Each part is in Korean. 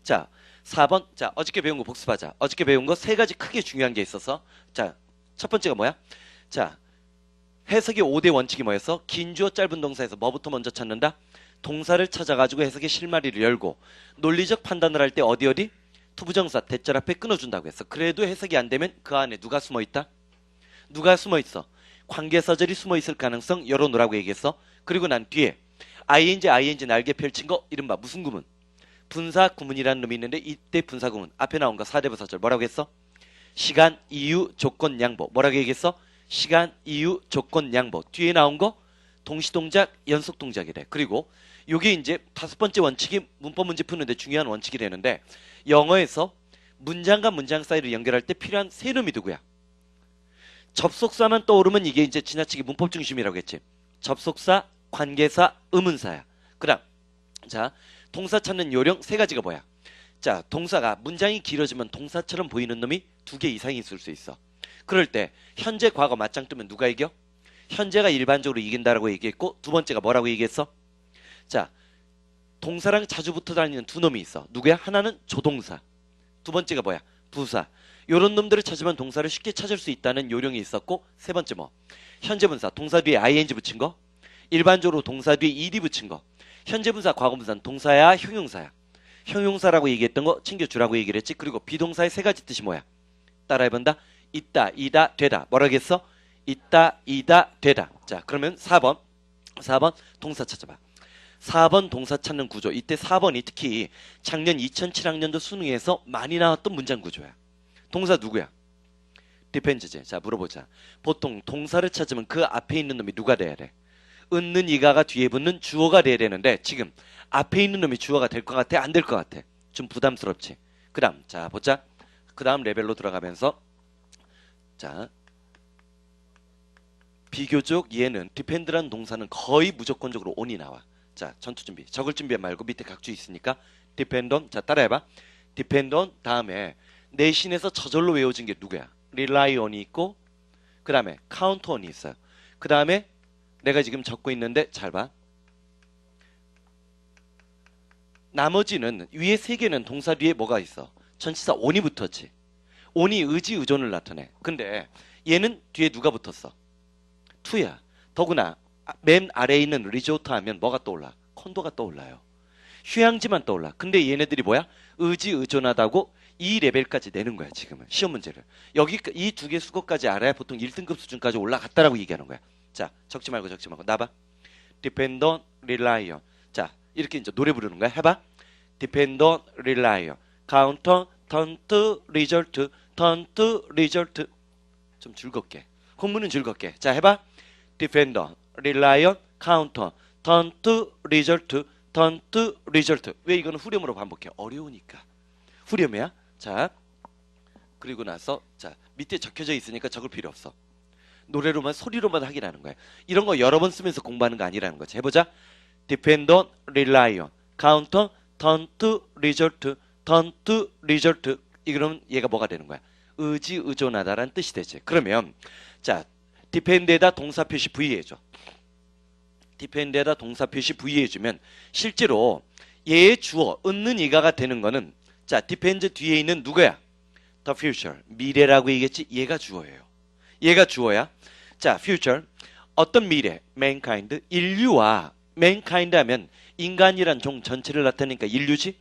자, 4번. 자, 어저께 배운 거 복습하자. 어저께 배운 거 세 가지 크게 중요한 게 있어서. 자, 첫 번째가 뭐야? 자, 해석의 5대 원칙이 뭐였어? 긴 주어 짧은 동사에서 뭐부터 먼저 찾는다? 동사를 찾아가지고 해석의 실마리를 열고 논리적 판단을 할 때 어디? 투부정사 대절 앞에 끊어준다고 했어. 그래도 해석이 안 되면 그 안에 누가 숨어 있다? 누가 숨어 있어? 관계사절이 숨어 있을 가능성 열어놓으라고 얘기했어. 그리고 난 뒤에 ing 날개 펼친 거 이른바 무슨 구문? 분사 구문이라는 놈이 있는데 이때 분사 구문 앞에 나온 거 4대부사절 뭐라고 했어? 시간, 이유, 조건, 양보. 뭐라고 얘기했어? 시간, 이유, 조건, 양보. 뒤에 나온 거 동시동작, 연속동작이래. 그리고 요게 이제 다섯 번째 원칙이 문법 문제 푸는데 중요한 원칙이 되는데 영어에서 문장과 문장 사이를 연결할 때 필요한 세 놈이 누구야? 접속사만 떠오르면 이게 이제 지나치게 문법 중심이라고 했지. 접속사, 관계사, 의문사야. 그다음 자 동사 찾는 요령 세 가지가 뭐야? 자, 동사가 문장이 길어지면 동사처럼 보이는 놈이 두 개 이상이 있을 수 있어. 그럴 때 현재 과거 맞짱 뜨면 누가 이겨? 현재가 일반적으로 이긴다라고 얘기했고 두 번째가 뭐라고 얘기했어? 자, 동사랑 자주 붙어 다니는 두 놈이 있어. 누구야? 하나는 조동사. 두 번째가 뭐야? 부사. 요런 놈들을 찾으면 동사를 쉽게 찾을 수 있다는 요령이 있었고 세 번째 뭐? 현재 분사 동사 뒤에 ing 붙인 거. 일반적으로 동사 뒤에 ed 붙인 거. 현재 분사 과거 분사는 동사야 형용사야. 형용사라고 얘기했던 거 챙겨주라고 얘기를 했지. 그리고 비동사의 세 가지 뜻이 뭐야? 따라해본다. 있다, 이다, 되다. 뭐라고 했어? 있다, 이다, 되다. 자, 그러면 4번 동사 찾아봐. 4번 동사 찾는 구조. 이때 4번이 특히 작년 2007학년도 수능에서 많이 나왔던 문장 구조야. 동사 누구야? 디펜즈지. 자, 물어보자. 보통 동사를 찾으면 그 앞에 있는 놈이 누가 돼야 돼? 은는 이가가 뒤에 붙는 주어가 돼야 되는데 지금 앞에 있는 놈이 주어가 될 것 같아? 안 될 것 같아? 좀 부담스럽지? 그 다음 자 보자. 그 다음 레벨로 들어가면서 자 비교적 얘는 디펜드라는 동사는 거의 무조건적으로 on이 나와. 자 전투 준비. 적을 준비 말고 밑에 각주 있으니까 depend on. 자 따라해봐. depend on 다음에 내신에서 저절로 외워진 게 누구야? rely on이 있고 그 다음에 count on이 있어요. 그 다음에 내가 지금 적고 있는데 잘 봐. 나머지는 위에 세 개는 동사 뒤에 뭐가 있어? 전치사 on이 붙었지. on이 의지 의존을 나타내. 근데 얘는 뒤에 누가 붙었어? to야. 더구나 맨 아래에 있는 리조트 하면 뭐가 떠올라? 콘도가 떠올라요. 휴양지만 떠올라. 근데 얘네들이 뭐야? 의지 의존하다고 이 레벨까지 내는 거야 지금은 시험 문제를. 여기 이 두 개 수거까지 알아야 보통 1등급 수준까지 올라갔다라고 얘기하는 거야. 자 적지 말고 나봐. depend on, rely on. 자 이렇게 이제 노래 부르는 거야. 해봐. depend on, rely on. count on, turn to, result, turn to, result. 좀 즐겁게. 공부는 즐겁게. 자 해봐. depend on, rely on, count on, turn to, result, turn to, result. 왜 이거는 후렴으로 반복해? 어려우니까. 후렴이야. 자 그리고 나서 자 밑에 적혀져 있으니까 적을 필요 없어. 노래로만 소리로만 확인하는 거야. 이런 거 여러 번 쓰면서 공부하는 거 아니라는 거지. 해보자. depend on, rely on, count on, turn to, result, turn to, result. 이러면 얘가 뭐가 되는 거야? 의지 의존하다라는 뜻이 되지. 그러면 자 depend에다 동사 표시 V 해줘. depend에다 동사 표시 V 해주면 실제로 얘의 주어 은는 이가가 되는 거는 자 depend 뒤에 있는 누구야? the future 미래라고 얘기했지. 얘가 주어예요. 얘가 주어야. 자, future 어떤 미래? mankind 인류와 mankind 하면 인간이란 종 전체를 나타내니까 인류지.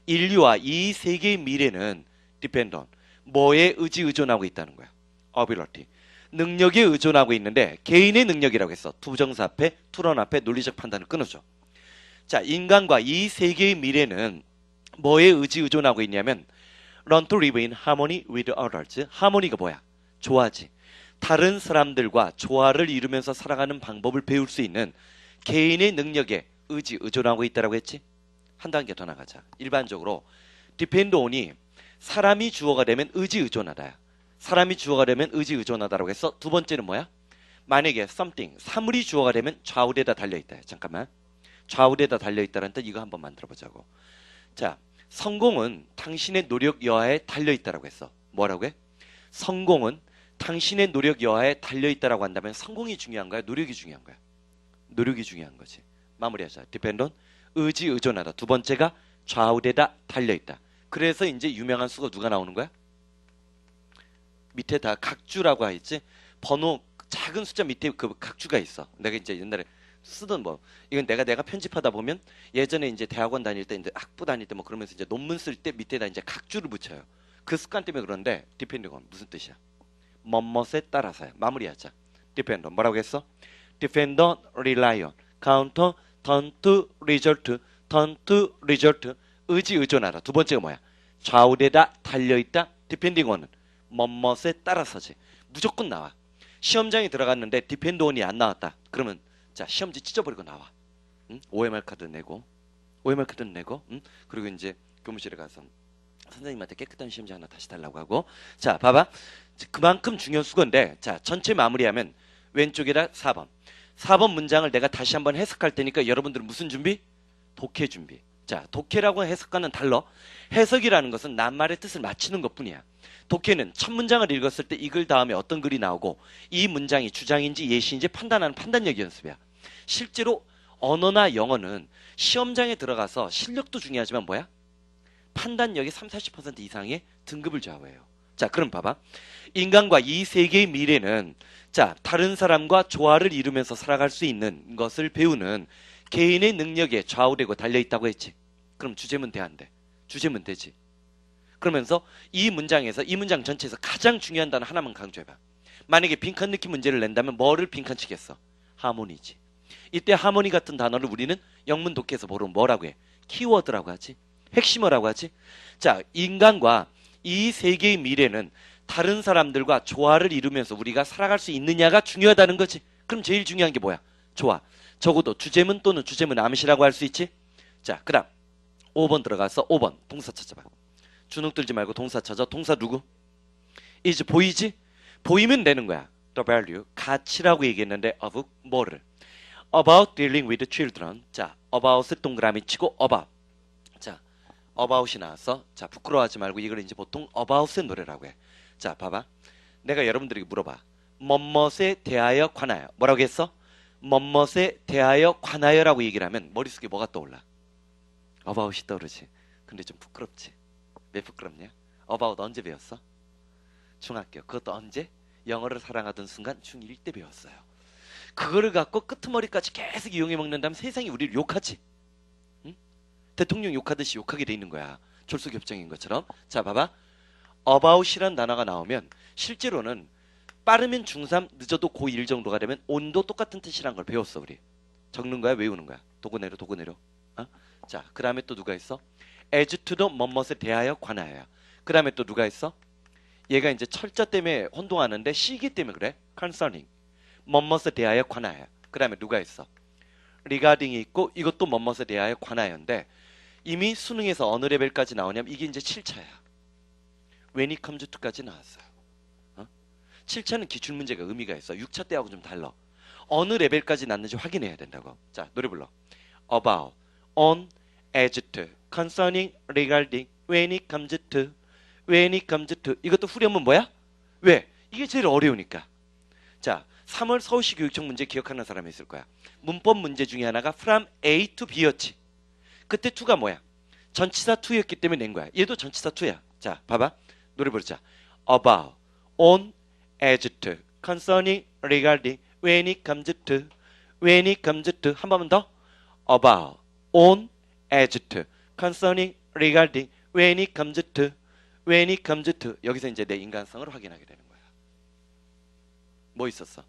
인류와 이 세계의 미래는 depend on 뭐에 의지 의존하고 있다는 거야? ability 능력에 의존하고 있는데 개인의 능력이라고 했어. 투부정사 앞에 투런 앞에 논리적 판단을 끊어줘. 자, 인간과 이 세계의 미래는 뭐에 의지 의존하고 있냐면 learn to live in harmony with others. 하모니가 뭐야? 조화지. 다른 사람들과 조화를 이루면서 살아가는 방법을 배울 수 있는 개인의 능력에 의지 의존하고 있다고 했지. 한 단계 더 나가자. 일반적으로 depend on이 사람이 주어가 되면 의지 의존하다야. 사람이 주어가 되면 의지 의존하다라고 했어. 두 번째는 뭐야? 만약에 something 사물이 주어가 되면 좌우대다 달려있다. 잠깐만. 좌우대다 달려있다는 뜻 이거 한번 만들어 보자고. 자 성공은 당신의 노력 여하에 달려있다라고 했어. 뭐라고 해? 성공은 당신의 노력 여하에 달려있다라고 한다면 성공이 중요한 거야? 노력이 중요한 거야? 노력이 중요한 거지. 마무리하자. depend on 의지 의존하다. 두 번째가 좌우되다 달려있다. 그래서 이제 유명한 수가 누가 나오는 거야? 밑에 다 각주라고 하겠지. 번호 작은 숫자 밑에 그 각주가 있어. 내가 이제 옛날에 쓰던 뭐 이건 내가 편집하다 보면 예전에 이제 대학원 다닐 때 이제 학부 다닐 때 뭐 그러면서 이제 논문 쓸 때 밑에다 이제 각주를 붙여요. 그 습관 때문에 그런데 디펜딩 온 무슨 뜻이야? 뭐뭐에 따라서야. 마무리하자. 디펜더 뭐라고 했어? 디펜더 rely on counter turn to result turn to result 의지 의존하라. 두 번째가 뭐야? 좌우되다 달려있다. 디펜딩 on은 뭐뭐에 따라서지. 무조건 나와. 시험장에 들어갔는데 디펜드 on이 안 나왔다. 그러면 자 시험지 찢어버리고 나와. 응? OMR 카드 내고 OMR 카드 내고 응? 그리고 이제 교무실에 가서 선생님한테 깨끗한 시험지 하나 다시 달라고 하고. 자 봐봐. 그만큼 중요한 수건데 자 전체 마무리하면 왼쪽에다 4번 4번 문장을 내가 다시 한번 해석할 테니까 여러분들은 무슨 준비? 독해 준비. 자 독해라고 해석과는 달라. 해석이라는 것은 낱말의 뜻을 맞추는 것뿐이야. 독해는 첫 문장을 읽었을 때 이 글 다음에 어떤 글이 나오고 이 문장이 주장인지 예시인지 판단하는 판단력 연습이야. 실제로 언어나 영어는 시험장에 들어가서 실력도 중요하지만 뭐야? 판단력이 30-40% 이상의 등급을 좌우해요. 자 그럼 봐봐. 인간과 이 세계의 미래는 자 다른 사람과 조화를 이루면서 살아갈 수 있는 것을 배우는 개인의 능력에 좌우되고 달려있다고 했지. 그럼 주제문 돼 안 돼? 주제문 되지. 그러면서 이 문장에서 이 문장 전체에서 가장 중요한 단어 하나만 강조해봐. 만약에 빈칸 넣기 문제를 낸다면 뭐를 빈칸 치겠어? 하모니지. 이때 하모니 같은 단어를 우리는 영문 독해에서 뭐라고 해? 키워드라고 하지. 핵심어라고 하지. 자 인간과 이 세계의 미래는 다른 사람들과 조화를 이루면서 우리가 살아갈 수 있느냐가 중요하다는 거지. 그럼 제일 중요한 게 뭐야? 조화. 적어도 주제문 또는 주제문 암시라고 할 수 있지. 자 그 다음 5번 들어가서 5번 동사 찾아봐. 주눅 들지 말고 동사 찾아. 동사 누구? is 보이지? 보이면 되는 거야. the value 가치라고 얘기했는데 of 뭐를? about dealing with children. 자 about을 동그라미 치고 about. 자 about이 나왔어. 자 부끄러워하지 말고 이걸 이제 보통 about의 노래라고 해. 자 봐봐. 내가 여러분들에게 물어봐. 뭐뭇에 대하여 관하여. 뭐라고 했어? 뭐뭇에 대하여 관하여라고 얘기를 하면 머릿속에 뭐가 떠올라? about이 떠오르지. 근데 좀 부끄럽지. 왜 부끄럽냐? about 언제 배웠어? 중학교. 그것도 언제? 영어를 사랑하던 순간 중1 때 배웠어요. 그거를 갖고 끄트머리까지 계속 이용해 먹는다면 세상이 우리를 욕하지. 응? 대통령 욕하듯이 욕하게 돼 있는 거야. 졸속협정인 것처럼. 자 봐봐. about이란 단어가 나오면 실제로는 빠르면 중3 늦어도 고1 정도가 되면 온도 똑같은 뜻이란 걸 배웠어. 우리 적는 거야 외우는 거야? 도구 내려 도구 내려. 어? 자 그 다음에 또 누가 있어? as to the 뭐뭇에 대하여 관하여야. 그 다음에 또 누가 있어? 얘가 이제 철자 때문에 혼동하는데 시기 때문에 그래. concerning 뭐뭇에 대하여 관하여. 그 다음에 누가 있어? regarding이 있고 이것도 뭐뭇에 대하여 관하여인데 이미 수능에서 어느 레벨까지 나오냐면 이게 이제 7차야. when it comes to까지 나왔어요. 7차는 기출문제가 의미가 있어. 6차 때하고 좀 달라. 어느 레벨까지 났는지 확인해야 된다고. 자 노래 불러. about, on, as to, concerning, regarding, when it comes to, when it comes to. 이것도 후렴은 뭐야? 왜? 이게 제일 어려우니까. 자 3월 서울시 교육청 문제 기억하는 사람이 있을 거야. 문법 문제 중에 하나가 from A to B였지. 그때 to가 뭐야? 전치사 to였기 때문에 낸 거야. 얘도 전치사 to야. 자 봐봐. 노래 부르자. about, on, as to, concerning, regarding, when it comes to, when it comes to. 한 번만 더. about, on, as to, concerning, regarding, when it comes to, when it comes to. 여기서 이제 내 인간성을 확인하게 되는 거야. 뭐 있었어?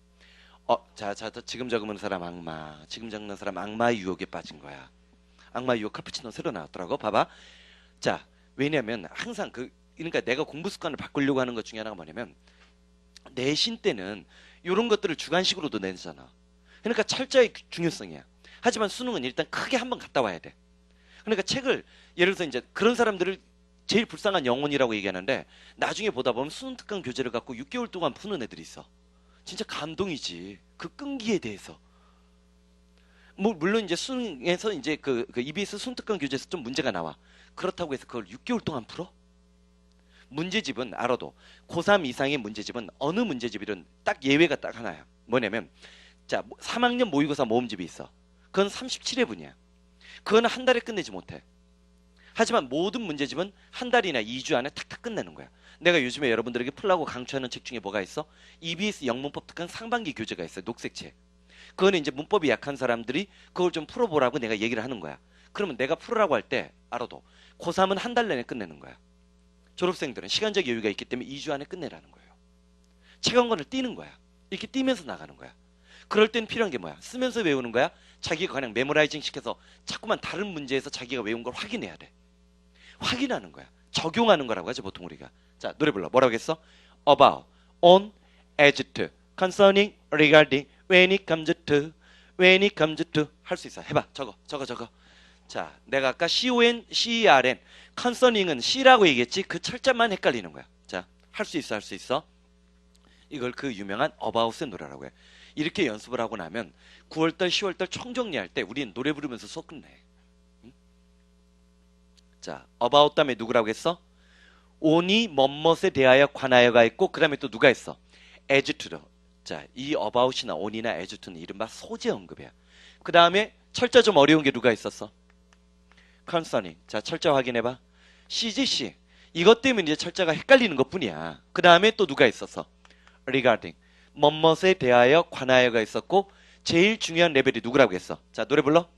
자, 지금 적으면 사람 악마, 지금 적는 사람 악마의 유혹에 빠진 거야. 악마의 유혹 카푸치노 새로 나왔더라고. 봐봐. 자, 왜냐면 항상 그러니까 내가 공부 습관을 바꾸려고 하는 것 중에 하나가 뭐냐면 내신 때는 이런 것들을 주관식으로도 내잖아. 그러니까 철자의 중요성이야. 하지만 수능은 일단 크게 한번 갔다 와야 돼. 그러니까 책을 예를 들어서 이제 그런 사람들을 제일 불쌍한 영혼이라고 얘기하는데 나중에 보다 보면 수능 특강 교재를 갖고 6개월 동안 푸는 애들이 있어. 진짜 감동이지. 그 끈기에 대해서. 뭐 물론 이제 수능에서 이제 그 EBS 수능 특강 교재에서 좀 문제가 나와. 그렇다고 해서 그걸 6개월 동안 풀어? 문제집은 알아도 고3 이상의 문제집은 어느 문제집이든 딱 예외가 딱 하나야. 뭐냐면 자 3학년 모의고사 모음집이 있어. 그건 37회분이야. 그건 한 달에 끝내지 못해. 하지만 모든 문제집은 한 달이나 2주 안에 탁탁 끝내는 거야. 내가 요즘에 여러분들에게 풀라고 강추하는 책 중에 뭐가 있어? EBS 영문법 특강 상반기 교재가 있어요. 녹색 책. 그거는 이제 문법이 약한 사람들이 그걸 좀 풀어보라고 내가 얘기를 하는 거야. 그러면 내가 풀으라고 할 때 알아도 고3은 한 달 내내 끝내는 거야. 졸업생들은 시간적 여유가 있기 때문에 2주 안에 끝내라는 거예요. 책 한 권을 띄는 거야. 이렇게 띄면서 나가는 거야. 그럴 땐 필요한 게 뭐야? 쓰면서 외우는 거야? 자기가 그냥 메모라이징 시켜서 자꾸만 다른 문제에서 자기가 외운 걸 확인해야 돼. 확인하는 거야. 적용하는 거라고 하죠, 보통 우리가. 자, 노래 불러. 뭐라고 했어? About, on, as to, concerning, regarding, when it comes to, when it comes to. 할 수 있어. 해봐. 적어. 자, 내가 아까 CON, CERN, concerning은 C라고 얘기했지? 그 철자만 헷갈리는 거야. 자, 할 수 있어. 이걸 그 유명한 About의 노래라고 해. 이렇게 연습을 하고 나면 9월달, 10월달 총정리할 때 우리는 노래 부르면서 수업 끝내. 응? 자, About 다음에 누구라고 했어? on이 뭐뭇에 대하여 관하여가 있고 그 다음에 또 누가 있어? as to. 자, 이 about이나 on이나 as to는 이른바 소재 언급이야. 그 다음에 철자 좀 어려운 게 누가 있었어? concerning. 자, 철자 확인해봐. CGC. 이것 때문에 이제 철자가 헷갈리는 것 뿐이야. 그 다음에 또 누가 있었어? regarding. 뭐뭇에 대하여 관하여가 있었고 제일 중요한 레벨이 누구라고 했어? 자, 노래 불러.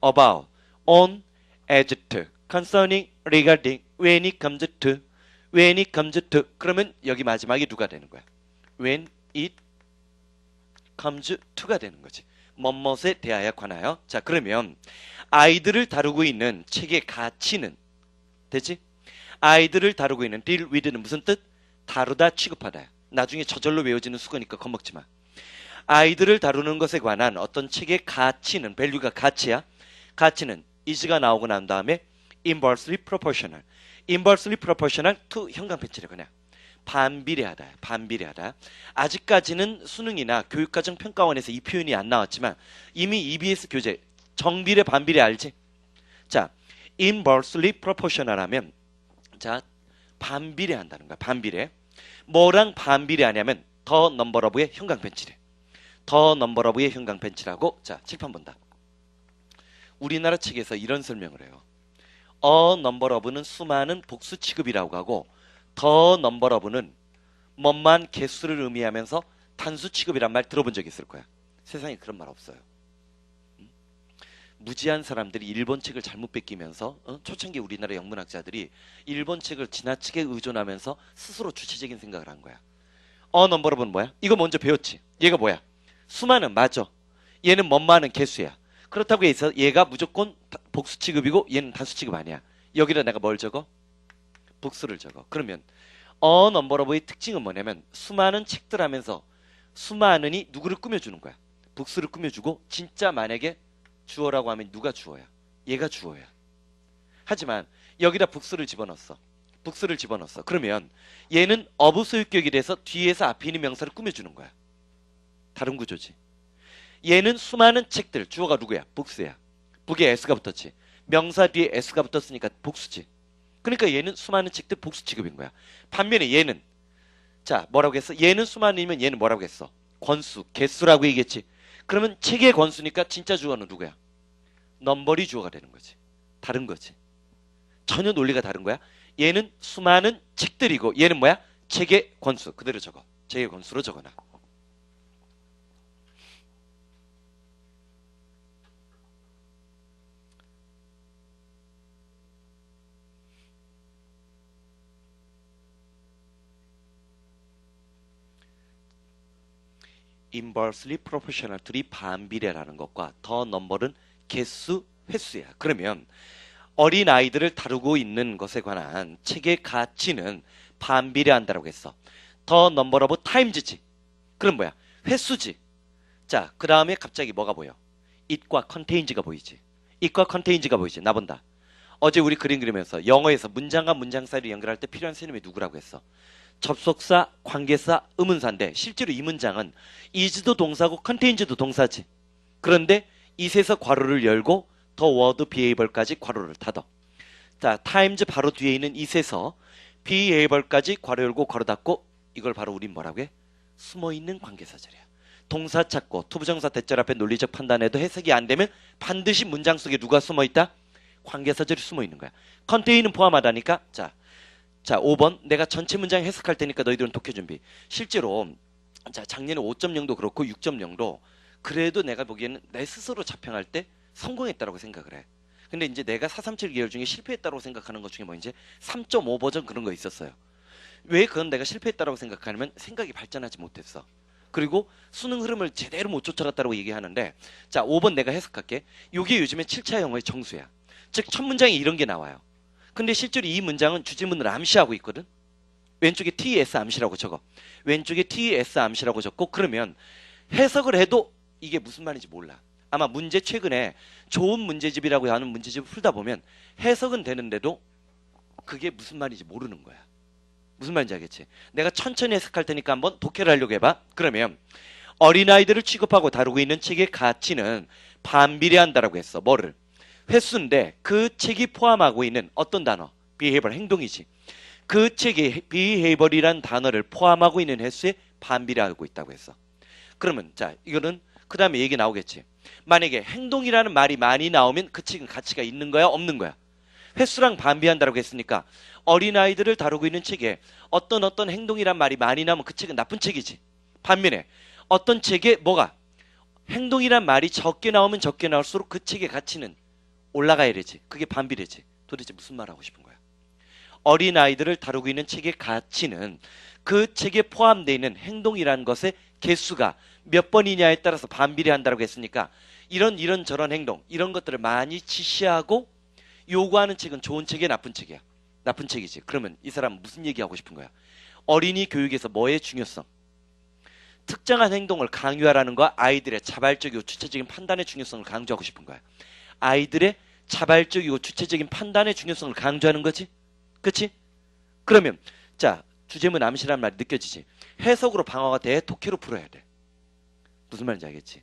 about, on, as to, concerning, regarding, when it comes to, when it comes to. 그러면 여기 마지막에 누가 되는 거야? when it comes to가 되는 거지. 뭐뭇에 대하여 관하여. 자, 그러면 아이들을 다루고 있는 책의 가치는 되지? 아이들을 다루고 있는 deal with는 무슨 뜻? 다루다, 취급하다. 나중에 저절로 외워지는 수거니까 겁먹지 마. 아이들을 다루는 것에 관한 어떤 책의 가치는, 밸류가 가치야. 가치는 is가 나오고 난 다음에 inversely proportional. inversely proportional to 형광펜치래. 그냥 반비례하다. 아직까지는 수능이나 교육과정평가원에서 이 표현이 안 나왔지만 이미 EBS 교재 정비례 반비례 알지? 자, inversely proportional 하면 자, 반비례한다는 거야. 반비례. 뭐랑 반비례하냐면 더 넘버러브의 형광펜치래. 더 넘버러브의 형광펜치라고. 자, 칠판 본다. 우리나라 책에서 이런 설명을 해요. 넘버러브는 수많은 복수 취급이라고 하고 더 넘버러브는 뭐만 개수를 의미하면서 단수 취급이란 말 들어본 적 있을 거야. 세상에 그런 말 없어요. 무지한 사람들이 일본 책을 잘못 베끼면서 초창기 우리나라 영문학자들이 일본 책을 지나치게 의존하면서 스스로 주체적인 생각을 한 거야. 넘버러브는 뭐야? 이거 먼저 배웠지. 얘가 뭐야? 수많은. 맞아. 얘는 뭐만은 개수야. 그렇다고 해서 얘가 무조건 복수 취급이고 얘는 단수 취급 아니야. 여기다 내가 뭘 적어? 복수를 적어. 그러면 넘버러브의 특징은 뭐냐면 수많은 책들 하면서 수많은이 누구를 꾸며주는 거야? 복수를 꾸며주고 진짜 만약에 주어라고 하면 누가 주어야? 얘가 주어야. 하지만 여기다 복수를 집어넣었어. 그러면 얘는 of 소유격이 돼서 뒤에서 앞에 있는 명사를 꾸며주는 거야. 다른 구조지. 얘는 수많은 책들. 주어가 누구야? 복수야. 북에 s가 붙었지. 명사 뒤에 s가 붙었으니까 복수지. 그러니까 얘는 수많은 책들 복수 취급인 거야. 반면에 얘는 자, 뭐라고 했어? 얘는 수많으면 얘는 뭐라고 했어? 권수, 개수라고 얘기했지. 그러면 책의 권수니까 진짜 주어는 누구야? 넘버리 주어가 되는 거지. 다른 거지. 전혀 논리가 다른 거야. 얘는 수많은 책들이고 얘는 뭐야? 책의 권수. 그대로 적어. 책의 권수로 적어놔. inversely proportional, 둘이 반비례라는 것과 더 넘버는 개수, 횟수야. 그러면 어린 아이들을 다루고 있는 것에 관한 책의 가치는 반비례한다라고 했어. 더 넘버 오브 타임즈지. 그럼 뭐야? 횟수지. 자, 그 다음에 갑자기 뭐가 보여? it과 contains가 보이지. it과 contains가 보이지. 나 본다. 어제 우리 그림 그리면서 영어에서 문장과 문장 사이를 연결할 때 필요한 시놈이 누구라고 했어? 접속사, 관계사, 의문사인데 실제로 이 문장은 is도 동사고 contains도 동사지. 그런데 it에서 괄호를 열고 더 word behavior까지 괄호를 닫아. 자, times 바로 뒤에 있는 it에서 behavior까지 괄호 열고 괄호 닫고 이걸 바로 우린 뭐라고 해? 숨어있는 관계사절이야. 동사 찾고 투부정사 대절 앞에 논리적 판단에도 해석이 안 되면 반드시 문장 속에 누가 숨어있다? 관계사절이 숨어 있는 거야. 컨테인은 포함하다니까. 자 5번 내가 전체 문장 해석할 테니까 너희들은 독해 준비. 실제로 자 작년에 5.0도 그렇고 6.0도 그래도 내가 보기에는 내 스스로 자평할 때 성공했다라고 생각을 해. 근데 이제 내가 437 계열 중에 실패했다고 생각하는 것 중에 뭐 이제 3.5 버전 그런 거 있었어요. 왜 그건 내가 실패했다고 생각하냐면 생각이 발전하지 못했어. 그리고 수능 흐름을 제대로 못 쫓아갔다고 얘기하는데 자 5번 내가 해석할게. 이게 요즘에 7차 영어의 정수야. 즉 첫 문장에 이런 게 나와요. 근데 실제로 이 문장은 주제문을 암시하고 있거든. 왼쪽에 TS 암시라고 적어. 왼쪽에 TS 암시라고 적고 그러면 해석을 해도 이게 무슨 말인지 몰라. 아마 문제 최근에 좋은 문제집이라고 하는 문제집을 풀다 보면 해석은 되는데도 그게 무슨 말인지 모르는 거야. 무슨 말인지 알겠지? 내가 천천히 해석할 테니까 한번 독해를 하려고 해봐. 그러면 어린아이들을 취급하고 다루고 있는 책의 가치는 반비례한다라고 했어. 뭐를? 횟수인데 그 책이 포함하고 있는 어떤 단어? behavior, 행동이지. 그 책이 behavior이란 단어를 포함하고 있는 횟수에 반비례하고 있다고 했어. 그러면 자 이거는 그 다음에 얘기 나오겠지. 만약에 행동이라는 말이 많이 나오면 그 책은 가치가 있는 거야 없는 거야? 횟수랑 반비한다고 했으니까 어린아이들을 다루고 있는 책에 어떤 행동이란 말이 많이 나오면 그 책은 나쁜 책이지. 반면에 어떤 책에 뭐가 행동이란 말이 적게 나오면 적게 나올수록 그 책의 가치는 올라가야 되지. 그게 반비례지. 도대체 무슨 말 하고 싶은 거야? 어린아이들을 다루고 있는 책의 가치는 그 책에 포함되어 있는 행동이라는 것의 개수가 몇 번이냐에 따라서 반비례한다고 했으니까 이런 저런 행동 이런 것들을 많이 지시하고 요구하는 책은 좋은 책이야 나쁜 책이야? 나쁜 책이지. 그러면 이 사람은 무슨 얘기하고 싶은 거야? 어린이 교육에서 뭐의 중요성? 특정한 행동을 강요하라는 거야? 아이들의 자발적이고 주체적인 판단의 중요성을 강조하고 싶은 거야? 아이들의 자발적이고 주체적인 판단의 중요성을 강조하는 거지? 그치? 그러면 자 주제문 암시라는 말이 느껴지지? 해석으로 방어가 돼? 독해로 풀어야 돼? 무슨 말인지 알겠지?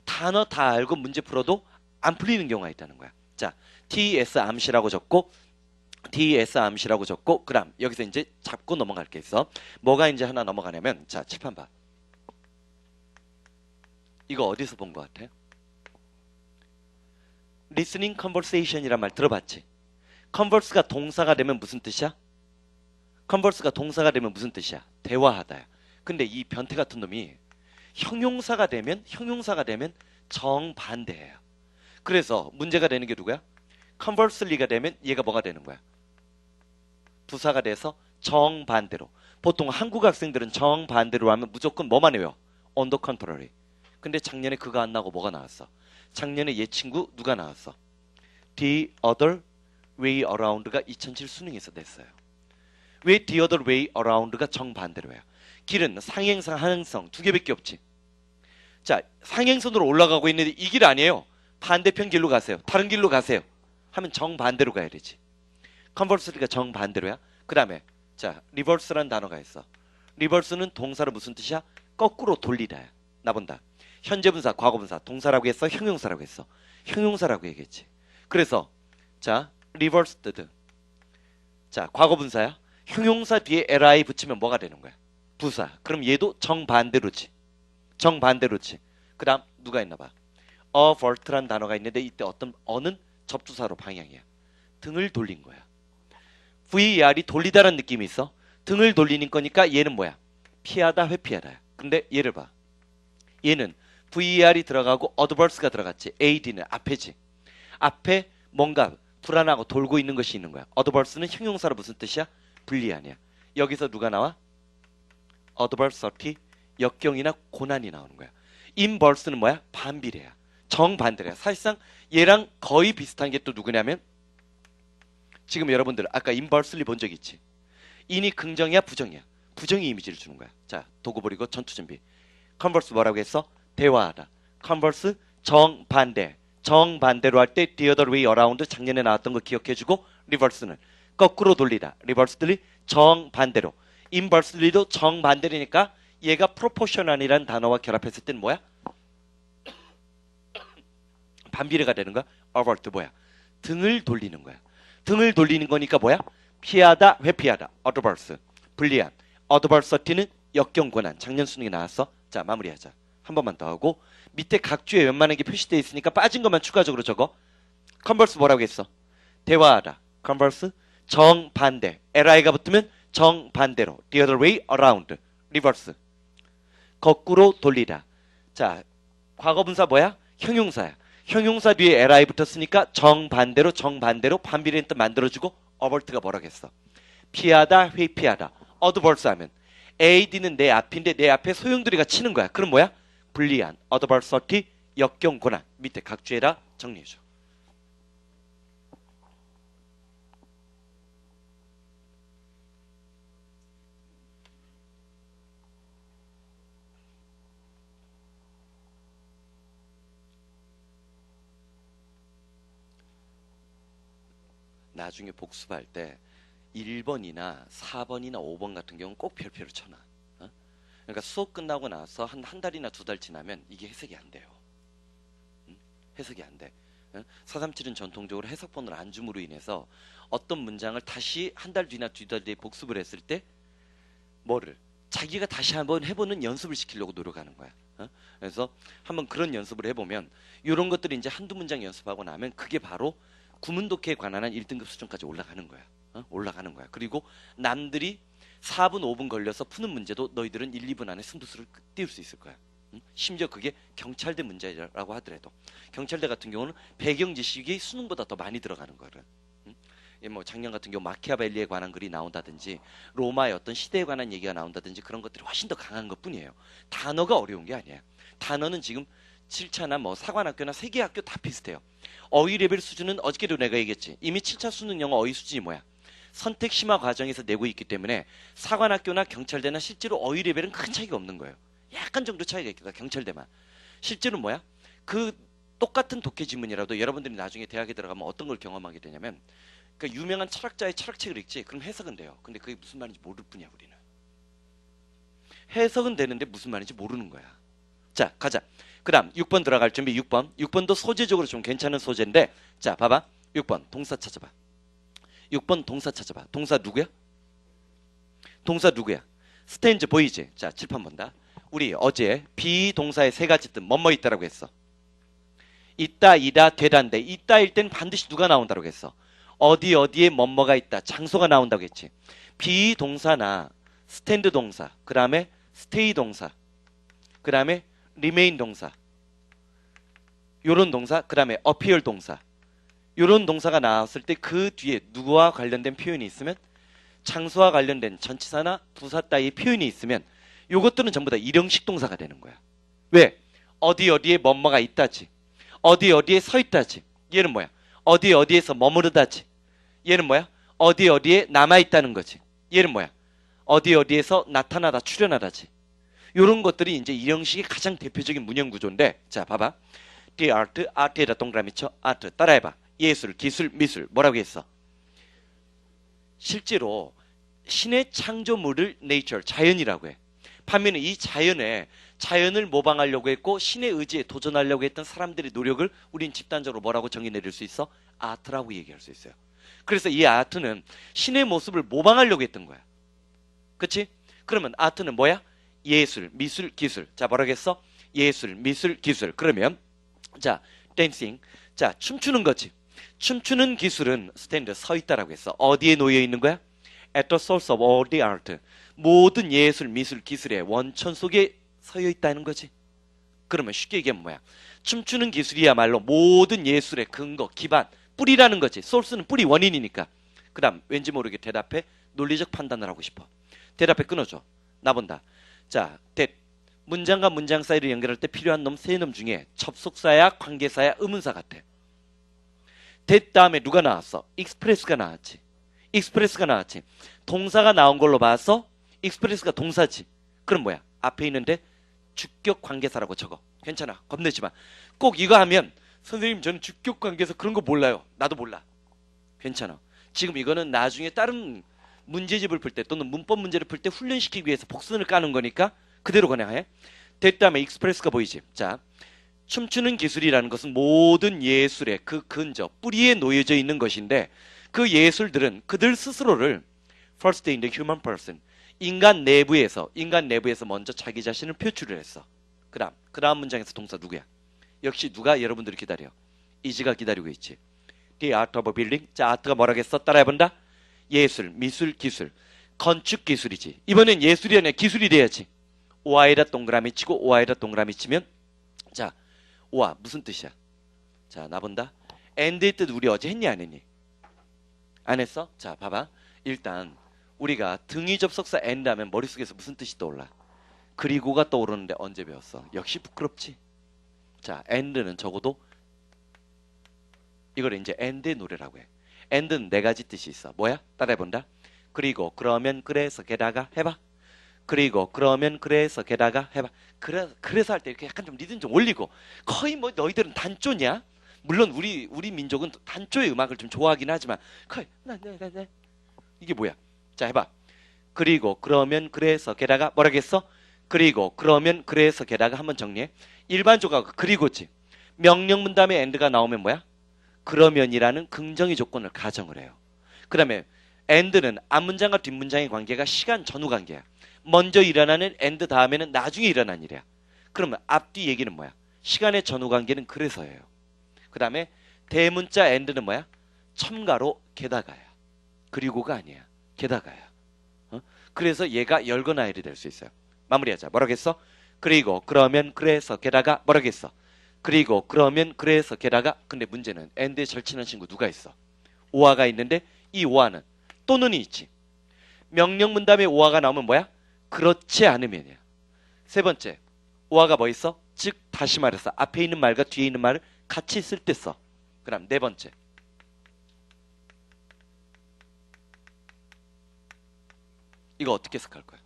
단어 다 알고 문제 풀어도 안 풀리는 경우가 있다는 거야. 자 TS 암시라고 적고 TS 암시라고 적고 그다음 여기서 이제 잡고 넘어갈 게 있어. 뭐가 이제 하나 넘어가냐면 자 칠판 봐. 이거 어디서 본 것 같아? Listening conversation이란 말 들어봤지? converse가 동사가 되면 무슨 뜻이야? converse가 동사가 되면 무슨 뜻이야? 대화하다야. 근데 이 변태 같은 놈이 형용사가 되면 정반대예요. 그래서 문제가 되는 게 누구야? conversely가 되면 얘가 뭐가 되는 거야? 부사가 돼서 정반대로. 보통 한국 학생들은 정반대로 하면 무조건 뭐만 외워? on the contrary. 근데 작년에 그거 안 나오고 뭐가 나왔어? 작년에 얘 친구 누가 나왔어? The other way around가 2007 수능에서 냈어요. 왜 the other way around가 정반대로 해요? 길은 상행선, 하행선 두 개밖에 없지. 자, 상행선으로 올라가고 있는데 이 길 아니에요. 반대편 길로 가세요. 다른 길로 가세요. 하면 정반대로 가야 되지. 컨버스리가 정반대로야. 그 다음에 자, 리버스라는 단어가 있어. 리버스는 동사로 무슨 뜻이야? 거꾸로 돌리다야. 나본다. 현재분사, 과거분사, 동사라고 했어? 형용사라고 했어? 형용사라고 얘기했지. 그래서 자, reversed. 자, 과거분사야. 형용사 뒤에 li 붙이면 뭐가 되는 거야? 부사. 그럼 얘도 정반대로지. 정반대로지. 그 다음 누가 있나 봐. avert란 단어가 있는데 이때 어는 접두사로 방향이야. 등을 돌린 거야. VER이 돌리다라는 느낌이 있어. 등을 돌리는 거니까 얘는 뭐야? 피하다, 회피하다. 근데 얘를 봐. 얘는 VER이 들어가고 adverse가 들어갔지. AD는 앞에지. 앞에 뭔가 불안하고 돌고 있는 것이 있는 거야. adverse는 형용사로 무슨 뜻이야? 불리하냐. 여기서 누가 나와? adversity, 역경이나 고난이 나오는 거야. inverse는 뭐야? 반비례야. 정반대야. 사실상 얘랑 거의 비슷한 게 또 누구냐면 지금 여러분들 아까 inversely 본 적 있지? 인이 긍정이야 부정이야? 부정의 이미지를 주는 거야. 자, 도구 버리고 전투 준비. converse 뭐라고 했어? 대화하다. converse 정반대. 정반대로 할 때 the other way around 작년에 나왔던 거 기억해주고 reverse는 거꾸로 돌리다. reversely 정반대로. inversely도 정반대니까 얘가 proportion이라는 단어와 결합했을 때는 뭐야? 반비례가 되는 거야. avert 뭐야? 등을 돌리는 거야. 등을 돌리는 거니까 뭐야? 피하다, 회피하다. adverse 불리한. adversity는 역경 고난. 작년 수능에 나왔어. 자, 마무리하자. 한 번만 더 하고 밑에 각 주에 웬만한 게 표시되어 있으니까 빠진 것만 추가적으로 적어. 컨버스 뭐라고 했어? 대화하다. converse. 정반대. li가 붙으면 정반대로. the other way around. reverse. 거꾸로 돌리다. 자, 과거분사 뭐야? 형용사야. 형용사 뒤에 li 붙었으니까 정반대로 반비례는 뜻 만들어주고 avert가 뭐라고 했어? 피하다, 회피하다. adverse 하면 ad는 내 앞인데 내 앞에 소용돌이가 치는 거야. 그럼 뭐야? 불리한. adversity, 역경, 고난. 밑에 각주해라 정리해줘. 나중에 복습할 때 1번이나 4번이나 5번 같은 경우는 꼭 별표를 쳐놔. 어? 그러니까 수업 끝나고 나서 한 달이나 2달 지나면 이게 해석이 안 돼요. 해석이 안 돼. 437은 전통적으로 해석본을 안 줌으로 인해서 어떤 문장을 다시 한 달 뒤나 2달 뒤에 복습을 했을 때 뭐를 자기가 다시 한번 해보는 연습을 시키려고 노력하는 거야. 그래서 한번 그런 연습을 해보면 이런 것들이 이제 한두 문장 연습하고 나면 그게 바로 구문독해에 관한 한 1등급 수준까지 올라가는 거야. 올라가는 거야. 그리고 남들이 4분 5분 걸려서 푸는 문제도 너희들은 1, 2분 안에 승부수를 띄울 수 있을 거야. 심지어 그게 경찰대 문제라고 하더라도 경찰대 같은 경우는 배경 지식이 수능보다 더 많이 들어가는 거를. 뭐 작년 같은 경우 마키아벨리에 관한 글이 나온다든지 로마의 어떤 시대에 관한 얘기가 나온다든지 그런 것들이 훨씬 더 강한 것뿐이에요. 단어가 어려운 게 아니에요. 단어는 지금 7차나 뭐 사관학교나 세계학교 다 비슷해요. 어휘 레벨 수준은 어저께도 내가 얘기했지. 이미 7차 수능 영어 어휘 수준이 뭐야? 선택 심화 과정에서 내고 있기 때문에 사관학교나 경찰대나 실제로 어휘 레벨은 큰 차이가 없는 거예요. 약간 정도 차이가 있겠다. 경찰대만. 실제로 뭐야? 그 똑같은 독해 지문이라도 여러분들이 나중에 대학에 들어가면 어떤 걸 경험하게 되냐면 그 유명한 철학자의 철학책을 읽지. 그럼 해석은 돼요. 근데 그게 무슨 말인지 모를 뿐이야 우리는. 해석은 되는데 무슨 말인지 모르는 거야. 자, 가자. 그 다음 6번 들어갈 준비. 6번. 6번도 소재적으로 좀 괜찮은 소재인데 자, 봐봐. 6번 동사 찾아봐. 6번 동사 찾아봐. 동사 누구야? 동사 누구야? 스탠즈 보이지? 자, 칠판 본다. 우리 어제 비동사의 세 가지 뜻 뭐뭐 있다라고 했어. 있다, 이다, 되다인데 있다일 땐 반드시 누가 나온다라고 했어. 어디 어디에 뭐뭐가 있다. 장소가 나온다고 했지. 비동사나 스탠드 동사, 그 다음에 스테이 동사, 그 다음에 remain 동사, 요런 동사, 그 다음에 appear 동사, 요런 동사가 나왔을 때 그 뒤에 누구와 관련된 표현이 있으면 장소와 관련된 전치사나 부사 따위의 표현이 있으면 요것들은 전부 다 일형식 동사가 되는 거야. 왜? 어디 어디에 뭐뭐가 있다지. 어디 어디에 서 있다지. 얘는 뭐야? 어디 어디에서 머무르다지. 얘는 뭐야? 어디 어디에 남아있다는 거지. 얘는 뭐야? 어디 어디에서 나타나다 출현하다지. 요런 것들이 이제 일형식의 가장 대표적인 문형 구조인데 자 봐봐. The art, art에다 동그라미 쳐. art 따라해봐. 예술, 기술, 미술 뭐라고 했어? 실제로 신의 창조물을 nature, 자연이라고 해. 반면에 이 자연을 모방하려고 했고 신의 의지에 도전하려고 했던 사람들의 노력을 우린 집단적으로 뭐라고 정의 내릴 수 있어? 아트라고 얘기할 수 있어요. 그래서 이 아트는 신의 모습을 모방하려고 했던 거야. 그치? 그러면 아트는 뭐야? 예술, 미술, 기술. 자, 뭐라고 했어? 예술, 미술, 기술. 그러면 자, 댄싱. 자, 춤추는 거지. 춤추는 기술은 스탠드, 서 있다라고 했어. 어디에 놓여 있는 거야? At the source of all the art. 모든 예술, 미술, 기술의 원천 속에 서여 있다는 거지. 그러면 쉽게 얘기하면 뭐야? 춤추는 기술이야말로 모든 예술의 근거, 기반, 뿌리라는 거지. source는 뿌리, 원인이니까. 그 다음 왠지 모르게 대답해. 논리적 판단을 하고 싶어. 대답해 끊어줘. 나 본다. 자, that. 문장과 문장 사이를 연결할 때 필요한 놈 세 놈 중에 접속사야, 관계사야, 의문사 같아. that 다음에 누가 나왔어? express가 나왔지. express가 나왔지. 동사가 나온 걸로 봐서 express가 동사지. 그럼 뭐야? 앞에 있는데 주격 관계사라고 적어. 괜찮아. 겁내지 마. 꼭 이거 하면 선생님 저는 주격 관계사 그런 거 몰라요. 나도 몰라. 괜찮아. 지금 이거는 나중에 다른 문제집을 풀 때 또는 문법 문제를 풀 때 훈련시키기 위해서 복선을 까는 거니까 그대로 그냥 해. 됐다음에 익스프레스가 보이지. 자, 춤추는 기술이라는 것은 모든 예술의 그 근저, 뿌리에 놓여져 있는 것인데 그 예술들은 그들 스스로를 first in the human person, 인간 내부에서 먼저 자기 자신을 표출을 했어. 그 다음 문장에서 동사 누구야? 역시 누가 여러분들을 기다려? is가 기다리고 있지. The art of building. 자, 아트가 뭐라겠어? 따라해본다. 예술, 미술, 기술. 건축 기술이지. 이번엔 예술이 아니라 기술이 돼야지. Y에다 동그라미 치고 Y에다 동그라미 치면 자, Y 무슨 뜻이야? 자, 나 본다. and의 뜻 우리 어제 했니 안 했니? 안 했어? 자, 봐봐. 일단 우리가 등위 접속사 and 하면 머릿속에서 무슨 뜻이 떠올라? 그리고가 떠오르는데 언제 배웠어? 역시 부끄럽지. 자, and는 적어도 이걸 이제 and의 노래라고 해. and는 네 가지 뜻이 있어. 뭐야? 따라해본다. 그리고 그러면 그래서 게다가 해봐. 그리고 그러면 그래서 게다가 해봐. 그래서 할 때 이렇게 약간 좀 리듬 좀 올리고. 거의 뭐 너희들은 단조냐? 물론 우리 민족은 단조의 음악을 좀 좋아하긴 하지만 거의 네. 이게 뭐야? 자, 해봐. 그리고 그러면 그래서 게다가 뭐라겠어? 그리고 그러면 그래서 게다가 한번 정리해. 일반적으로 그리고지. 명령문 다음에 and가 나오면 뭐야? 그러면이라는 긍정의 조건을 가정을 해요. 그 다음에 and는 앞문장과 뒷문장의 관계가 시간 전후 관계야. 먼저 일어나는 and 다음에는 나중에 일어난 일이야. 그러면 앞뒤 얘기는 뭐야? 시간의 전후 관계는 그래서예요. 그 다음에 대문자 and는 뭐야? 첨가로 게다가야. 그리고가 아니야. 게다가야. 그래서 얘가 열거나 일이 될 수 있어요. 마무리하자. 뭐라겠어? 그리고 그러면 그래서 게다가 뭐라겠어? 그리고 그러면 그래서 게다가. 근데 문제는 and에 절친한 친구 누가 있어? 오화가 있는데 이 오화는 또는이 있지. 명령문 다음에 오화가 나오면 뭐야? 그렇지 않으면이야. 세 번째, 오화가 뭐 있어? 즉 다시 말해서 앞에 있는 말과 뒤에 있는 말을 같이 쓸 때 써. 그럼 네 번째, 이거 어떻게 해석할 거야?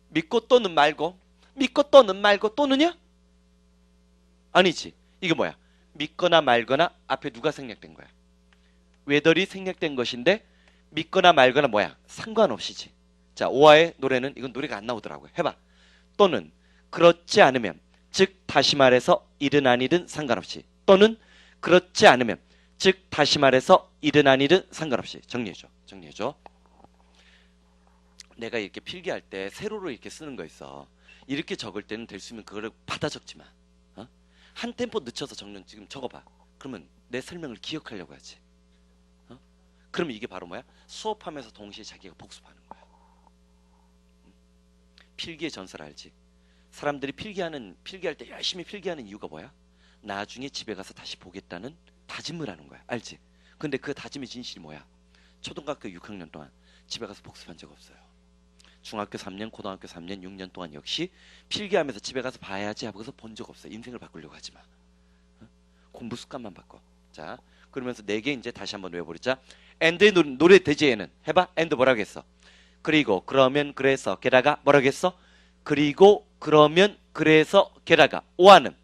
믿고 또는 말고, 믿고 또는 말고 또는요? 아니지. 이거 뭐야? 믿거나 말거나 앞에 누가 생략된 거야? whether이 생략된 것인데 믿거나 말거나 뭐야? 상관없이지. 자, 오화의 노래는 이건 노래가 안 나오더라고요. 해봐. 또는 그렇지 않으면, 즉 다시 말해서 이든 아니든 상관없이. 또는 그렇지 않으면, 즉 다시 말해서 이든 아니든 상관없이. 정리해줘. 내가 이렇게 필기할 때 세로로 이렇게 쓰는 거 있어. 이렇게 적을 때는 될 수 있으면 그거를 받아 적지 마. 한 템포 늦춰서 적는 지금 적어봐. 그러면 내 설명을 기억하려고 하지. 그러면 이게 바로 뭐야? 수업하면서 동시에 자기가 복습하는 거야. 필기의 전설 알지? 사람들이 필기할 때 열심히 필기하는 이유가 뭐야? 나중에 집에 가서 다시 보겠다는 다짐을 하는 거야. 알지? 근데 그 다짐의 진실이 뭐야? 초등학교 6학년 동안 집에 가서 복습한 적 없어요. 중학교 3년, 고등학교 3년, 6년 동안 역시 필기하면서 집에 가서 봐야지 하고서 본 적 없어요. 인생을 바꾸려고 하지 마. 공부 습관만 바꿔. 자, 그러면서 4개 이제 다시 한번 외워버리자. and의 노래 대지에는 해봐. and 뭐라고 했어? 그리고 그러면 그래서 게다가 뭐라고 했어? 그리고 그러면 그래서 게다가. 오화는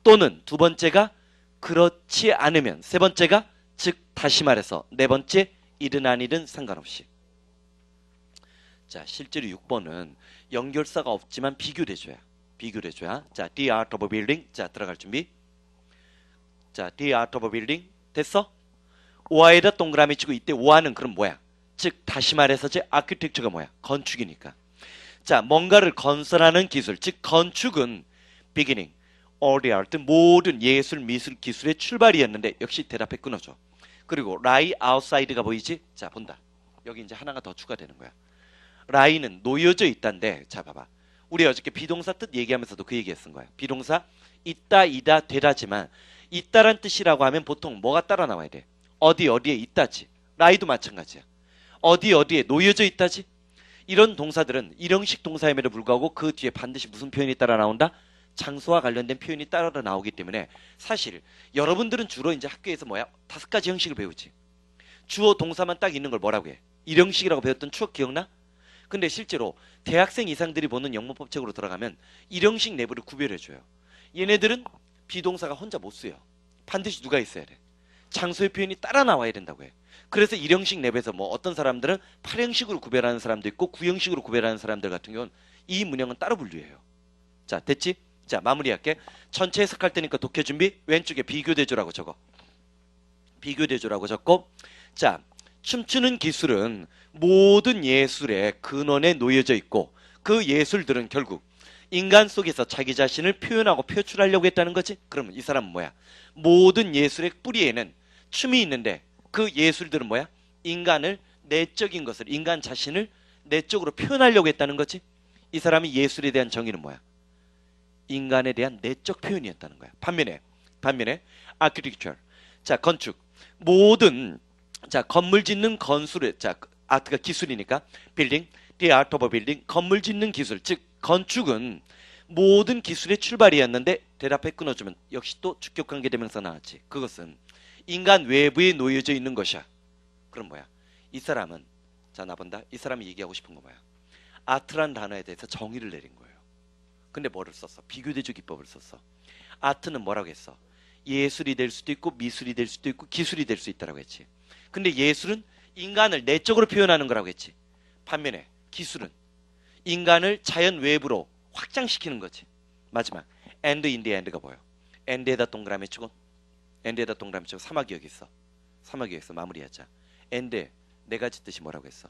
또는 두 번째가 그렇지 않으면, 세 번째가 즉 다시 말해서, 네 번째 이든 아니든 상관없이. 자, 실제로 6번은 연결사가 없지만 비교대조야. 자, the art of building. 자, 들어갈 준비. 자, the art of building. 됐어? 오화에다 동그라미 치고 이때 오화는 그럼 뭐야? 즉 다시 말해서 제 아키텍처가 뭐야? 건축이니까. 자, 뭔가를 건설하는 기술, 즉 건축은 beginning, all the art, 모든 예술, 미술, 기술의 출발이었는데 역시 대답해 끊어줘. 그리고 lie outside가 보이지? 자, 본다. 여기 이제 하나가 더 추가되는 거야. lie는 놓여져 있다인데, 자, 봐봐. 우리 어저께 비동사 뜻 얘기하면서도 그 얘기 했은 거야. 비동사 있다, 이다, 되다지만 있다란 뜻이라고 하면 보통 뭐가 따라 나와야 돼? 어디에 있다지. lie도 마찬가지야. 어디에 놓여져 있다지. 이런 동사들은 일형식 동사임에도 불구하고 그 뒤에 반드시 무슨 표현이 따라 나온다? 장소와 관련된 표현이 따라 나오기 때문에 사실 여러분들은 주로 이제 학교에서 뭐야? 5가지 형식을 배우지. 주어 동사만 딱 있는 걸 뭐라고 해? 일형식이라고 배웠던 추억 기억나? 근데 실제로 대학생 이상들이 보는 영문법책으로 들어가면 일형식 내부를 구별해줘요. 얘네들은 비동사가 혼자 못 쓰여. 반드시 누가 있어야 돼? 장소의 표현이 따라 나와야 된다고 해. 그래서 일형식 내부에서 뭐 어떤 사람들은 8형식으로 구별하는 사람도 있고 9형식으로 구별하는 사람들 같은 경우는 이 문형은 따로 분류해요. 자, 됐지? 자, 마무리할게. 전체 해석할 테니까 독해 준비. 왼쪽에 비교대조라고 적어. 비교대조라고 적고, 자, 춤추는 기술은 모든 예술의 근원에 놓여져 있고 그 예술들은 결국 인간 속에서 자기 자신을 표현하고 표출하려고 했다는 거지. 그러면 이 사람은 뭐야? 모든 예술의 뿌리에는 춤이 있는데 그 예술들은 뭐야? 인간을 내적인 것을, 인간 자신을 내적으로 표현하려고 했다는 거지. 이 사람이 예술에 대한 정의는 뭐야? 인간에 대한 내적 표현이었다는 거야. 반면에 architecture, 자 건축, 모든 자 건물 짓는 건술의 자 아트가 기술이니까 building, the art of building, 건물 짓는 기술, 즉 건축은 모든 기술의 출발이었는데 대답해 끊어주면 역시 또 주격관계 대명사 나왔지. 그것은 인간 외부에 놓여져 있는 것이야. 그럼 뭐야? 이 사람은 자 나본다. 이 사람이 얘기하고 싶은 거 뭐야? 아트란 단어에 대해서 정의를 내린 거예요. 근데 뭐를 썼어? 비교대조 기법을 썼어. 아트는 뭐라고 했어? 예술이 될 수도 있고 미술이 될 수도 있고 기술이 될 수 있다라고 했지. 근데 예술은 인간을 내적으로 표현하는 거라고 했지. 반면에 기술은 인간을 자연 외부로 확장시키는 거지. 마지막 and in the end가 뭐예요? end에다 동그라미 치고 사막이 여기 있어. 사막이 여기 있어. 마무리하자. and 네 가지 뜻이 뭐라고 했어?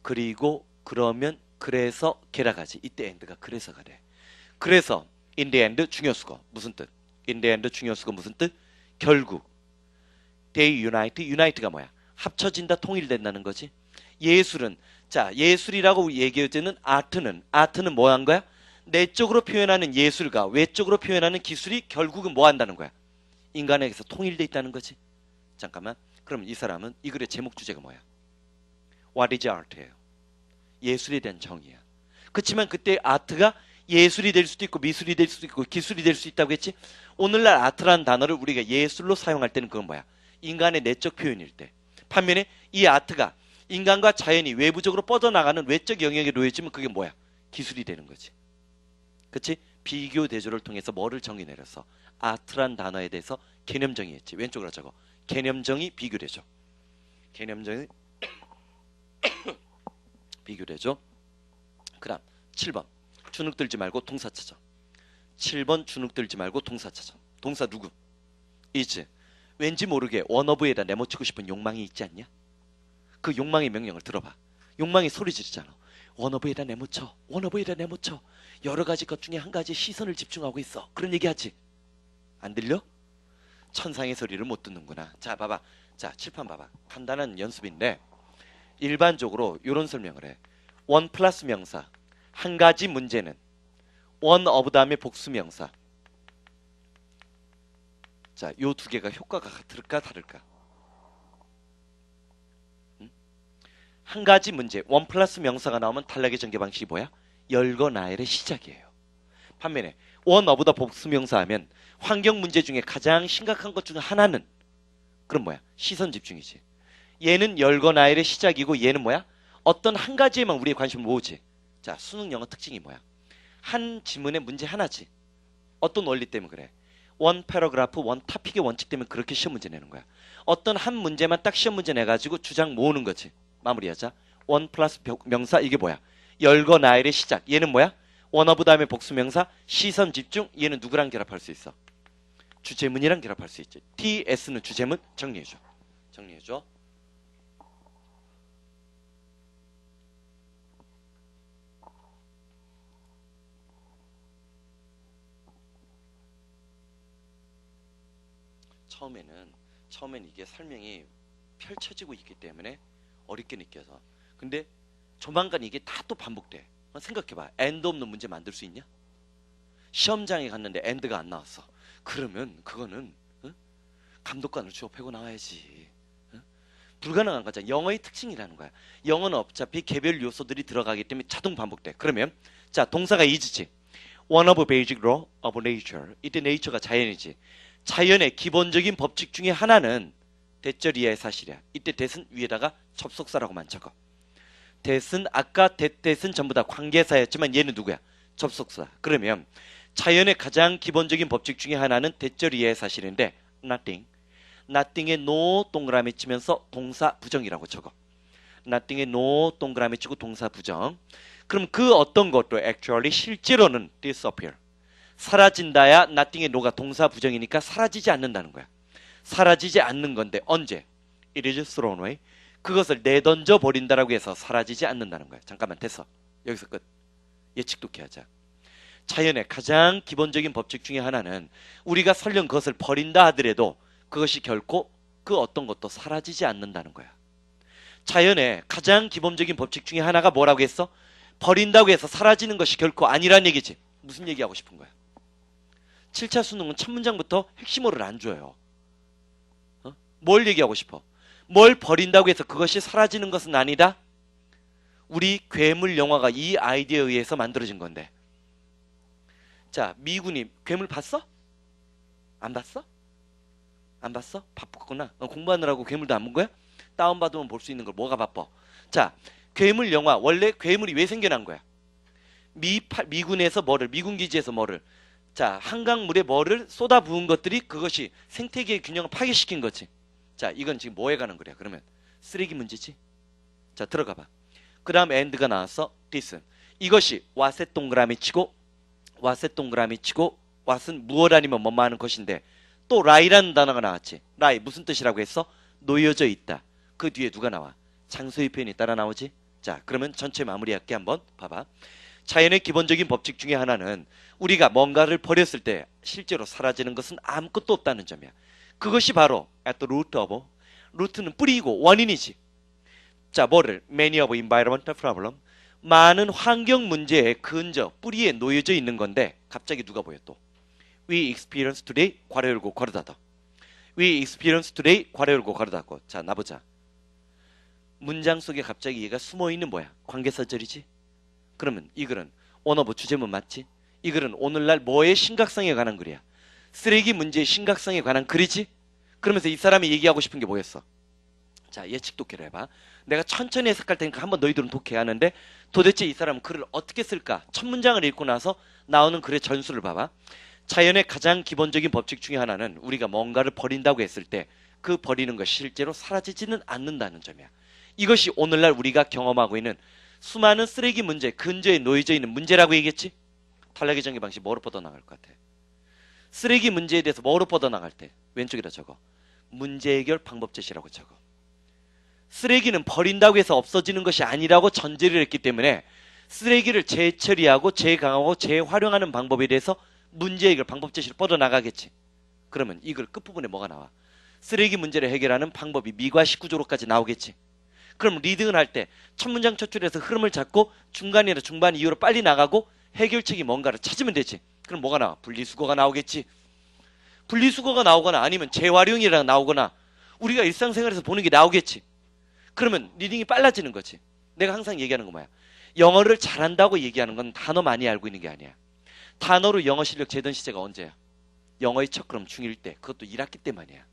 그리고 그러면 그래서 게라가지. 이때 end가 그래서가 돼. 그래서 in the end 중요수거 무슨 뜻? in the end 중요수거 무슨 뜻? 결국 they unite가 뭐야? 합쳐진다, 통일된다는 거지. 예술은 자 예술이라고 얘기해지는 아트는 뭐 한 거야? 내적으로 표현하는 예술과 외적으로 표현하는 기술이 결국은 뭐 한다는 거야? 인간에게서 통일돼 있다는 거지. 잠깐만. 그럼 이 사람은 이 글의 제목 주제가 뭐야? What is art예요. 예술에 대한 정의야. 그렇지만 그때 아트가 예술이 될 수도 있고 미술이 될 수도 있고 기술이 될 수 있다고 했지. 오늘날 아트라는 단어를 우리가 예술로 사용할 때는 그건 뭐야? 인간의 내적 표현일 때. 반면에 이 아트가 인간과 자연이 외부적으로 뻗어나가는 외적 영역에 놓여지면 그게 뭐야? 기술이 되는 거지. 그렇지? 비교 대조를 통해서 뭐를 정의 내렸어? 아트란 단어에 대해서 개념 정의했지. 왼쪽으로 적어. 개념 정의 비교 대조. 개념 정의 비교 대조. 그다음 7번. 주눅 들지 말고 동사 찾아. 7번 주눅 들지 말고 동사 찾아. 동사 누구? is. 왠지 모르게 원어브에다 내모치고 싶은 욕망이 있지 않냐? 그 욕망의 명령을 들어봐. 욕망이 소리 지르잖아. 원어브에다 내모쳐. 원어브에다 내모쳐. 여러 가지 것 중에 한 가지 시선을 집중하고 있어. 그런 얘기하지. 안 들려? 천상의 소리를 못 듣는구나. 자 봐봐. 자 칠판 봐봐. 간단한 연습인데 일반적으로 이런 설명을 해. 원 플러스 명사. 한 가지 문제는 one of 다음에 복수명사. 자, 요 두 개가 효과가 같을까 다를까? 한 가지 문제, one 플러스 명사가 나오면 탈락의 전개 방식이 뭐야? 열거 나열의 시작이에요. 반면에 one of 다 복수명사 하면 환경 문제 중에 가장 심각한 것 중 하나는 그럼 뭐야? 시선 집중이지. 얘는 열거 나열의 시작이고 얘는 뭐야? 어떤 한 가지에만 우리의 관심을 모으지. 자, 수능 영어 특징이 뭐야? 한 지문에 문제 하나지. 어떤 원리 때문에 그래? 원 패러그래프, 원 토픽의 원칙 때문에 그렇게 시험 문제 내는 거야. 어떤 한 문제만 딱 시험 문제 내가지고 주장 모으는 거지. 마무리하자. 원 플러스 명사 이게 뭐야? 열거 나열의 시작. 얘는 뭐야? 원어브 다음에 복수명사, 시선 집중. 얘는 누구랑 결합할 수 있어? 주제문이랑 결합할 수 있지. TS는 주제문. 정리해줘. 정리해줘. 처음엔 이게 설명이 펼쳐지고 있기 때문에 어렵게 느껴서. 근데 조만간 이게 다 또 반복돼. 생각해봐. 엔드 없는 문제 만들 수 있냐? 시험장에 갔는데 엔드가 안 나왔어. 그러면 그거는 감독관을 주워 패고 나와야지. 불가능한 거잖아. 영어의 특징이라는 거야. 영어는 어차피 개별 요소들이 들어가기 때문에 자동 반복돼. 그러면 자 동사가 is지. One of basic law of nature. 이때 nature가 자연이지. 자연의 기본적인 법칙 중에 하나는 대절 이하의 사실이야. 이때 대은 위에다가 접속사라고만 적어. 대은 아까 대은 전부 다 관계사였지만 얘는 누구야? 접속사. 그러면 자연의 가장 기본적인 법칙 중에 하나는 대절 이하의 사실인데 nothing. nothing에 no 동그라미 치면서 동사 부정이라고 적어. nothing에 no 동그라미 치고 동사 부정. 그럼 그 어떤 것도 actually 실제로는 disappear. 사라진다야 nothing의 no가 동사 부정이니까 사라지지 않는다는 거야. 사라지지 않는 건데 언제? It is thrown away. 그것을 내던져 버린다라고 해서 사라지지 않는다는 거야. 잠깐만 됐어. 여기서 끝. 예측 독해하자. 자연의 가장 기본적인 법칙 중에 하나는 우리가 설령 그것을 버린다 하더라도 그것이 결코 그 어떤 것도 사라지지 않는다는 거야. 자연의 가장 기본적인 법칙 중에 하나가 뭐라고 했어? 버린다고 해서 사라지는 것이 결코 아니란 얘기지. 무슨 얘기하고 싶은 거야? 7차 수능은 첫 문장부터 핵심어를 안 줘요. 뭘 얘기하고 싶어? 뭘 버린다고 해서 그것이 사라지는 것은 아니다? 우리 괴물 영화가 이 아이디어에 의해서 만들어진 건데. 자, 미군이 괴물 봤어? 안 봤어? 안 봤어? 바쁘구나. 공부하느라고 괴물도 안 본 거야? 다운받으면 볼 수 있는 걸 뭐가 바빠? 자, 괴물 영화 원래 괴물이 왜 생겨난 거야? 미군에서 뭐를, 미군 기지에서 뭐를, 자, 한강물에 뭐를 쏟아 부은 것들이 그것이 생태계의 균형을 파괴시킨 거지. 자, 이건 지금 뭐에 관한 거야? 그러면 쓰레기 문제지. 자, 들어가 봐. 그 다음 end가 나왔어. this. 이것이 what의 동그라미 치고 what의 동그라미 치고 what은 무엇 아니면 뭐뭐 하는 것인데 또 lie라는 단어가 나왔지. lie 무슨 뜻이라고 했어? 놓여져 있다. 그 뒤에 누가 나와? 장소의 표현이 따라 나오지. 자, 그러면 전체 마무리할게. 한번 봐봐. 자연의 기본적인 법칙 중에 하나는 우리가 뭔가를 버렸을 때 실제로 사라지는 것은 아무것도 없다는 점이야. 그것이 바로 at the root of, 루트는 뿌리이고 원인이지. 자, 뭐를? many of environmental problem, 많은 환경 문제의 근저, 뿌리에 놓여져 있는 건데 갑자기 누가 보여 또? We experience today, 괄호 열고 괄호 닫아. We experience today, 괄호 열고 괄호 닫고. 자, 나보자. 문장 속에 갑자기 얘가 숨어있는 뭐야? 관계사절이지? 그러면 이 글은 오너브 주제문 맞지? 이 글은 오늘날 뭐의 심각성에 관한 글이야? 쓰레기 문제의 심각성에 관한 글이지? 그러면서 이 사람이 얘기하고 싶은 게 뭐였어? 자, 예측 독해를 해봐. 내가 천천히 해석할 테니까 한번 너희들은 독해야 하는데 도대체 이 사람은 글을 어떻게 쓸까? 첫 문장을 읽고 나서 나오는 글의 전수를 봐봐. 자연의 가장 기본적인 법칙 중에 하나는 우리가 뭔가를 버린다고 했을 때 그 버리는 것이 실제로 사라지지는 않는다는 점이야. 이것이 오늘날 우리가 경험하고 있는 수많은 쓰레기 문제, 근저에 놓여져 있는 문제라고 얘기했지? 탈락의 전개 방식 뭐로 뻗어나갈 것 같아? 쓰레기 문제에 대해서 뭐로 뻗어나갈 때? 왼쪽에다 적어. 문제 해결 방법 제시라고 적어. 쓰레기는 버린다고 해서 없어지는 것이 아니라고 전제를 했기 때문에 쓰레기를 재처리하고 재강하고 재활용하는 방법에 대해서 문제 해결 방법 제시를 뻗어나가겠지. 그러면 이 글 끝부분에 뭐가 나와? 쓰레기 문제를 해결하는 방법이 미과식 구조로까지 나오겠지. 그럼 리딩을 할 때 첫 문장 첫 줄에서 흐름을 잡고 중간이나 중반 이후로 빨리 나가고 해결책이 뭔가를 찾으면 되지. 그럼 뭐가 나와? 분리수거가 나오겠지. 분리수거가 나오거나 아니면 재활용이랑 나오거나 우리가 일상생활에서 보는 게 나오겠지. 그러면 리딩이 빨라지는 거지. 내가 항상 얘기하는 거 뭐야? 영어를 잘한다고 얘기하는 건 단어 많이 알고 있는 게 아니야. 단어로 영어 실력 재던 시제가 언제야? 영어의 첫 그럼 중1 때. 그것도 1학기 때만이야.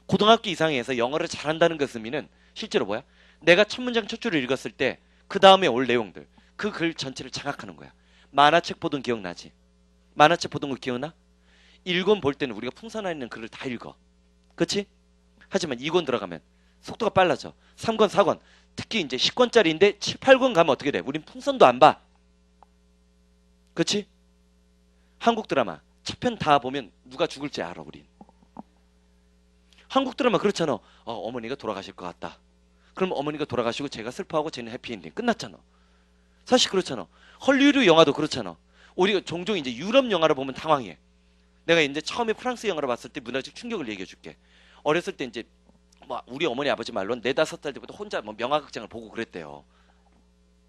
고등학교 이상에서 영어를 잘한다는 것을 의미는 실제로 뭐야? 내가 첫 문장 첫 줄을 읽었을 때 그 다음에 올 내용들, 그 글 전체를 장악하는 거야. 만화책 보던 기억나지? 만화책 보던 거 기억나? 1권 볼 때는 우리가 풍선 안에 있는 글을 다 읽어. 그치? 하지만 2권 들어가면 속도가 빨라져. 3권, 4권, 특히 이제 10권짜리인데 7, 8권 가면 어떻게 돼? 우린 풍선도 안 봐. 그치? 한국 드라마 첫 편 다 보면 누가 죽을지 알아, 우린. 한국 드라마 그렇잖아. 어머니가 돌아가실 것 같다. 그럼 어머니가 돌아가시고 제가 슬퍼하고 쟤는 해피엔딩 끝났잖아. 사실 그렇잖아. 헐리우드 영화도 그렇잖아. 우리가 종종 이제 유럽 영화를 보면 당황해. 내가 이제 처음에 프랑스 영화를 봤을 때 문화적 충격을 얘기해 줄게. 어렸을 때 이제 뭐 우리 어머니 아버지 말로는 4-5살 때부터 혼자 뭐 명화극장을 보고 그랬대요.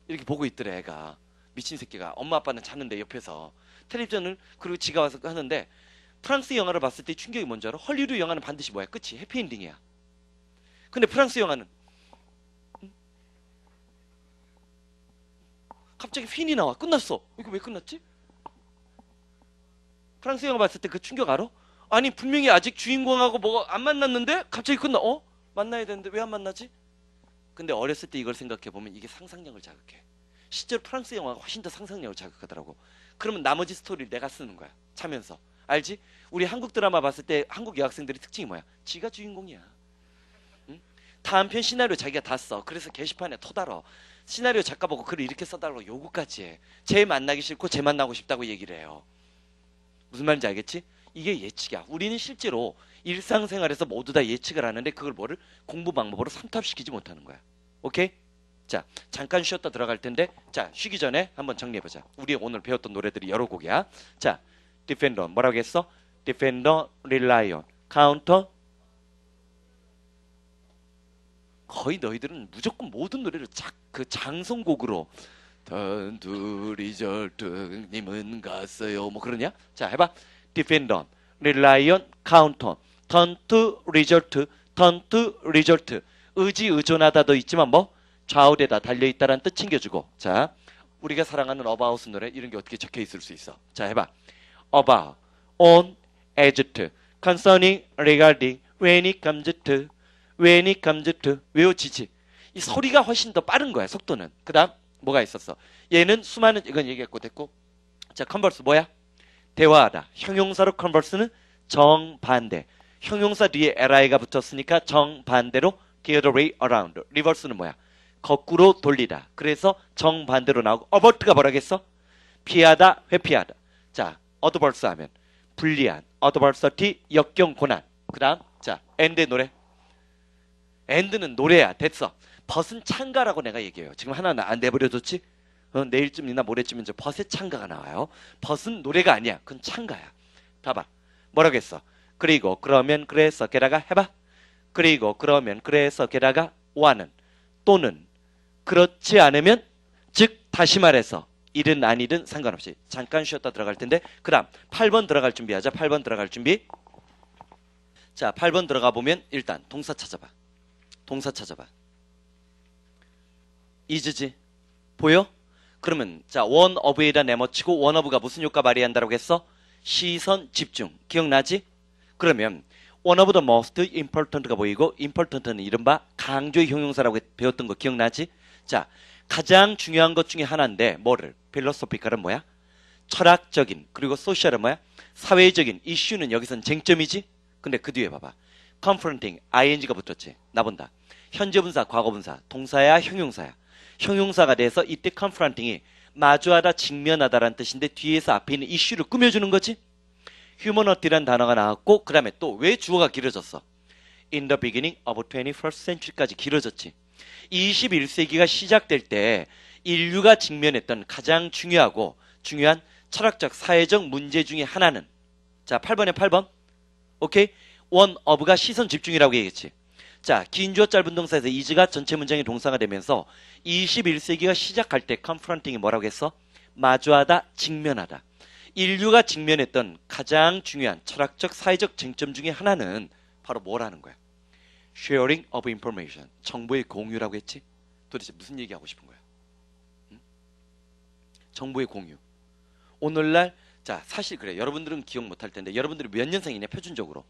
이렇게 보고 있더래 애가. 미친 새끼가. 엄마 아빠는 잤는데 옆에서 텔레비전을 그리고 지가 와서 하는데 프랑스 영화를 봤을 때 충격이 뭔지 알아? 헐리우드 영화는 반드시 뭐야? 끝이 해피엔딩이야. 근데 프랑스 영화는 갑자기 핀이 나와. 끝났어. 이거 왜 끝났지? 프랑스 영화 봤을 때 그 충격 알아? 아니 분명히 아직 주인공하고 뭐가 안 만났는데 갑자기 끝나. 만나야 되는데 왜 안 만나지? 근데 어렸을 때 이걸 생각해보면 이게 상상력을 자극해. 실제로 프랑스 영화가 훨씬 더 상상력을 자극하더라고. 그러면 나머지 스토리를 내가 쓰는 거야. 차면서. 알지? 우리 한국 드라마 봤을 때 한국 여학생들의 특징이 뭐야? 지가 주인공이야. 응? 다음 편 시나리오 자기가 다 써. 그래서 게시판에 토달어. 시나리오 작가 보고 글을 이렇게 써달라고 요구까지 해. 쟤 만나기 싫고 쟤 만나고 싶다고 얘기를 해요. 무슨 말인지 알겠지? 이게 예측이야. 우리는 실제로 일상생활에서 모두 다 예측을 하는데 그걸 뭐를 공부 방법으로 삼탑시키지 못하는 거야. 오케이? 자, 잠깐 쉬었다 들어갈 텐데, 자, 쉬기 전에 한번 정리해보자. 우리 오늘 배웠던 노래들이 여러 곡이야. 자, Defender 뭐라고 했어? Defender, Rely on, Counter. 거의 너희들은 무조건 모든 노래를 그 장성곡으로 턴투 리절트 님은 갔어요 뭐 그러냐? 자, 해봐. Defender, Rely on, Counter, Turn to Result, Turn to Result. 의지 의존하다도 있지만 뭐 좌우대다 달려있다라는 뜻 챙겨주고. 자, 우리가 사랑하는 어바웃 노래 이런 게 어떻게 적혀 있을 수 있어? 자, 해봐. About, on, as to, concerning, regarding, when it comes to, when it comes to. 외워지지. 이 소리가 훨씬 더 빠른 거야, 속도는. 그 다음 뭐가 있었어? 얘는 수많은, 이건 얘기했고 됐고. 자, 컨버스 뭐야? 대화하다. 형용사로 컨버스는 정반대. 형용사 뒤에 li가 붙었으니까 정반대로 the other way around. 리버스는 뭐야? 거꾸로 돌리다. 그래서 정반대로 나오고. 어버트가 뭐라겠어? 피하다, 회피하다. 자, 어드버스 하면 불리한, 어드버서티, 역경, 고난. 그 다음, 자, 엔드의 노래. 엔드는 노래야. 됐어. 벗은 창가라고 내가 얘기해요. 지금 하나 안 내버려뒀지? 내일쯤이나 모레쯤 이제 벗의 창가가 나와요. 벗은 노래가 아니야. 그건 창가야. 봐봐. 뭐라고 했어? 그리고 그러면 그래서 게다가 해봐. 그리고 그러면 그래서 게다가 와는 또는 그렇지 않으면 즉 다시 말해서 이든 아니든 상관없이. 잠깐 쉬었다 들어갈 텐데 그 다음 8번 들어갈 준비하자. 8번 들어갈 준비. 자, 8번 들어가 보면 일단 동사 찾아봐. 동사 찾아봐. is지? 보여? 그러면 자, one of에다 내모치고 one of가 무슨 효과 발휘한다고 했어? 시선 집중. 기억나지? 그러면 one of the most important가 보이고 important는 이른바 강조의 형용사라고 배웠던 거 기억나지? 자, 가장 중요한 것 중에 하나인데 뭐를? 필로소피컬은 뭐야? 철학적인. 그리고 소셜은 뭐야? 사회적인. 이슈는 여기선 쟁점이지? 근데 그 뒤에 봐봐. confronting, ing가 붙었지? 나 본다. 현재분사, 과거분사, 동사야 형용사야. 형용사가 돼서 이때 confronting이 마주하다, 직면하다라는 뜻인데 뒤에서 앞에 있는 이슈를 꾸며주는 거지? humanity라는 단어가 나왔고 그 다음에 또 왜 주어가 길어졌어? In the beginning of 21st century까지 길어졌지. 21세기가 시작될 때 인류가 직면했던 가장 중요한 철학적, 사회적 문제 중에 하나는 자, 8번에 8번. 오케이? one of가 시선 집중이라고 얘기했지. 자, 긴 주어 짧은 동사에서 is가 전체 문장의 동사가 되면서 21세기가 시작할 때 confronting이 뭐라고 했어? 마주하다, 직면하다. 인류가 직면했던 가장 중요한 철학적, 사회적 쟁점 중에 하나는 바로 뭐라는 거야? sharing of information. 정보의 공유라고 했지? 도대체 무슨 얘기하고 싶은 거야? 응? 정보의 공유. 오늘날 자, 사실 그래. 여러분들은 기억 못할 텐데 여러분들이 몇 년생이냐 표준적으로?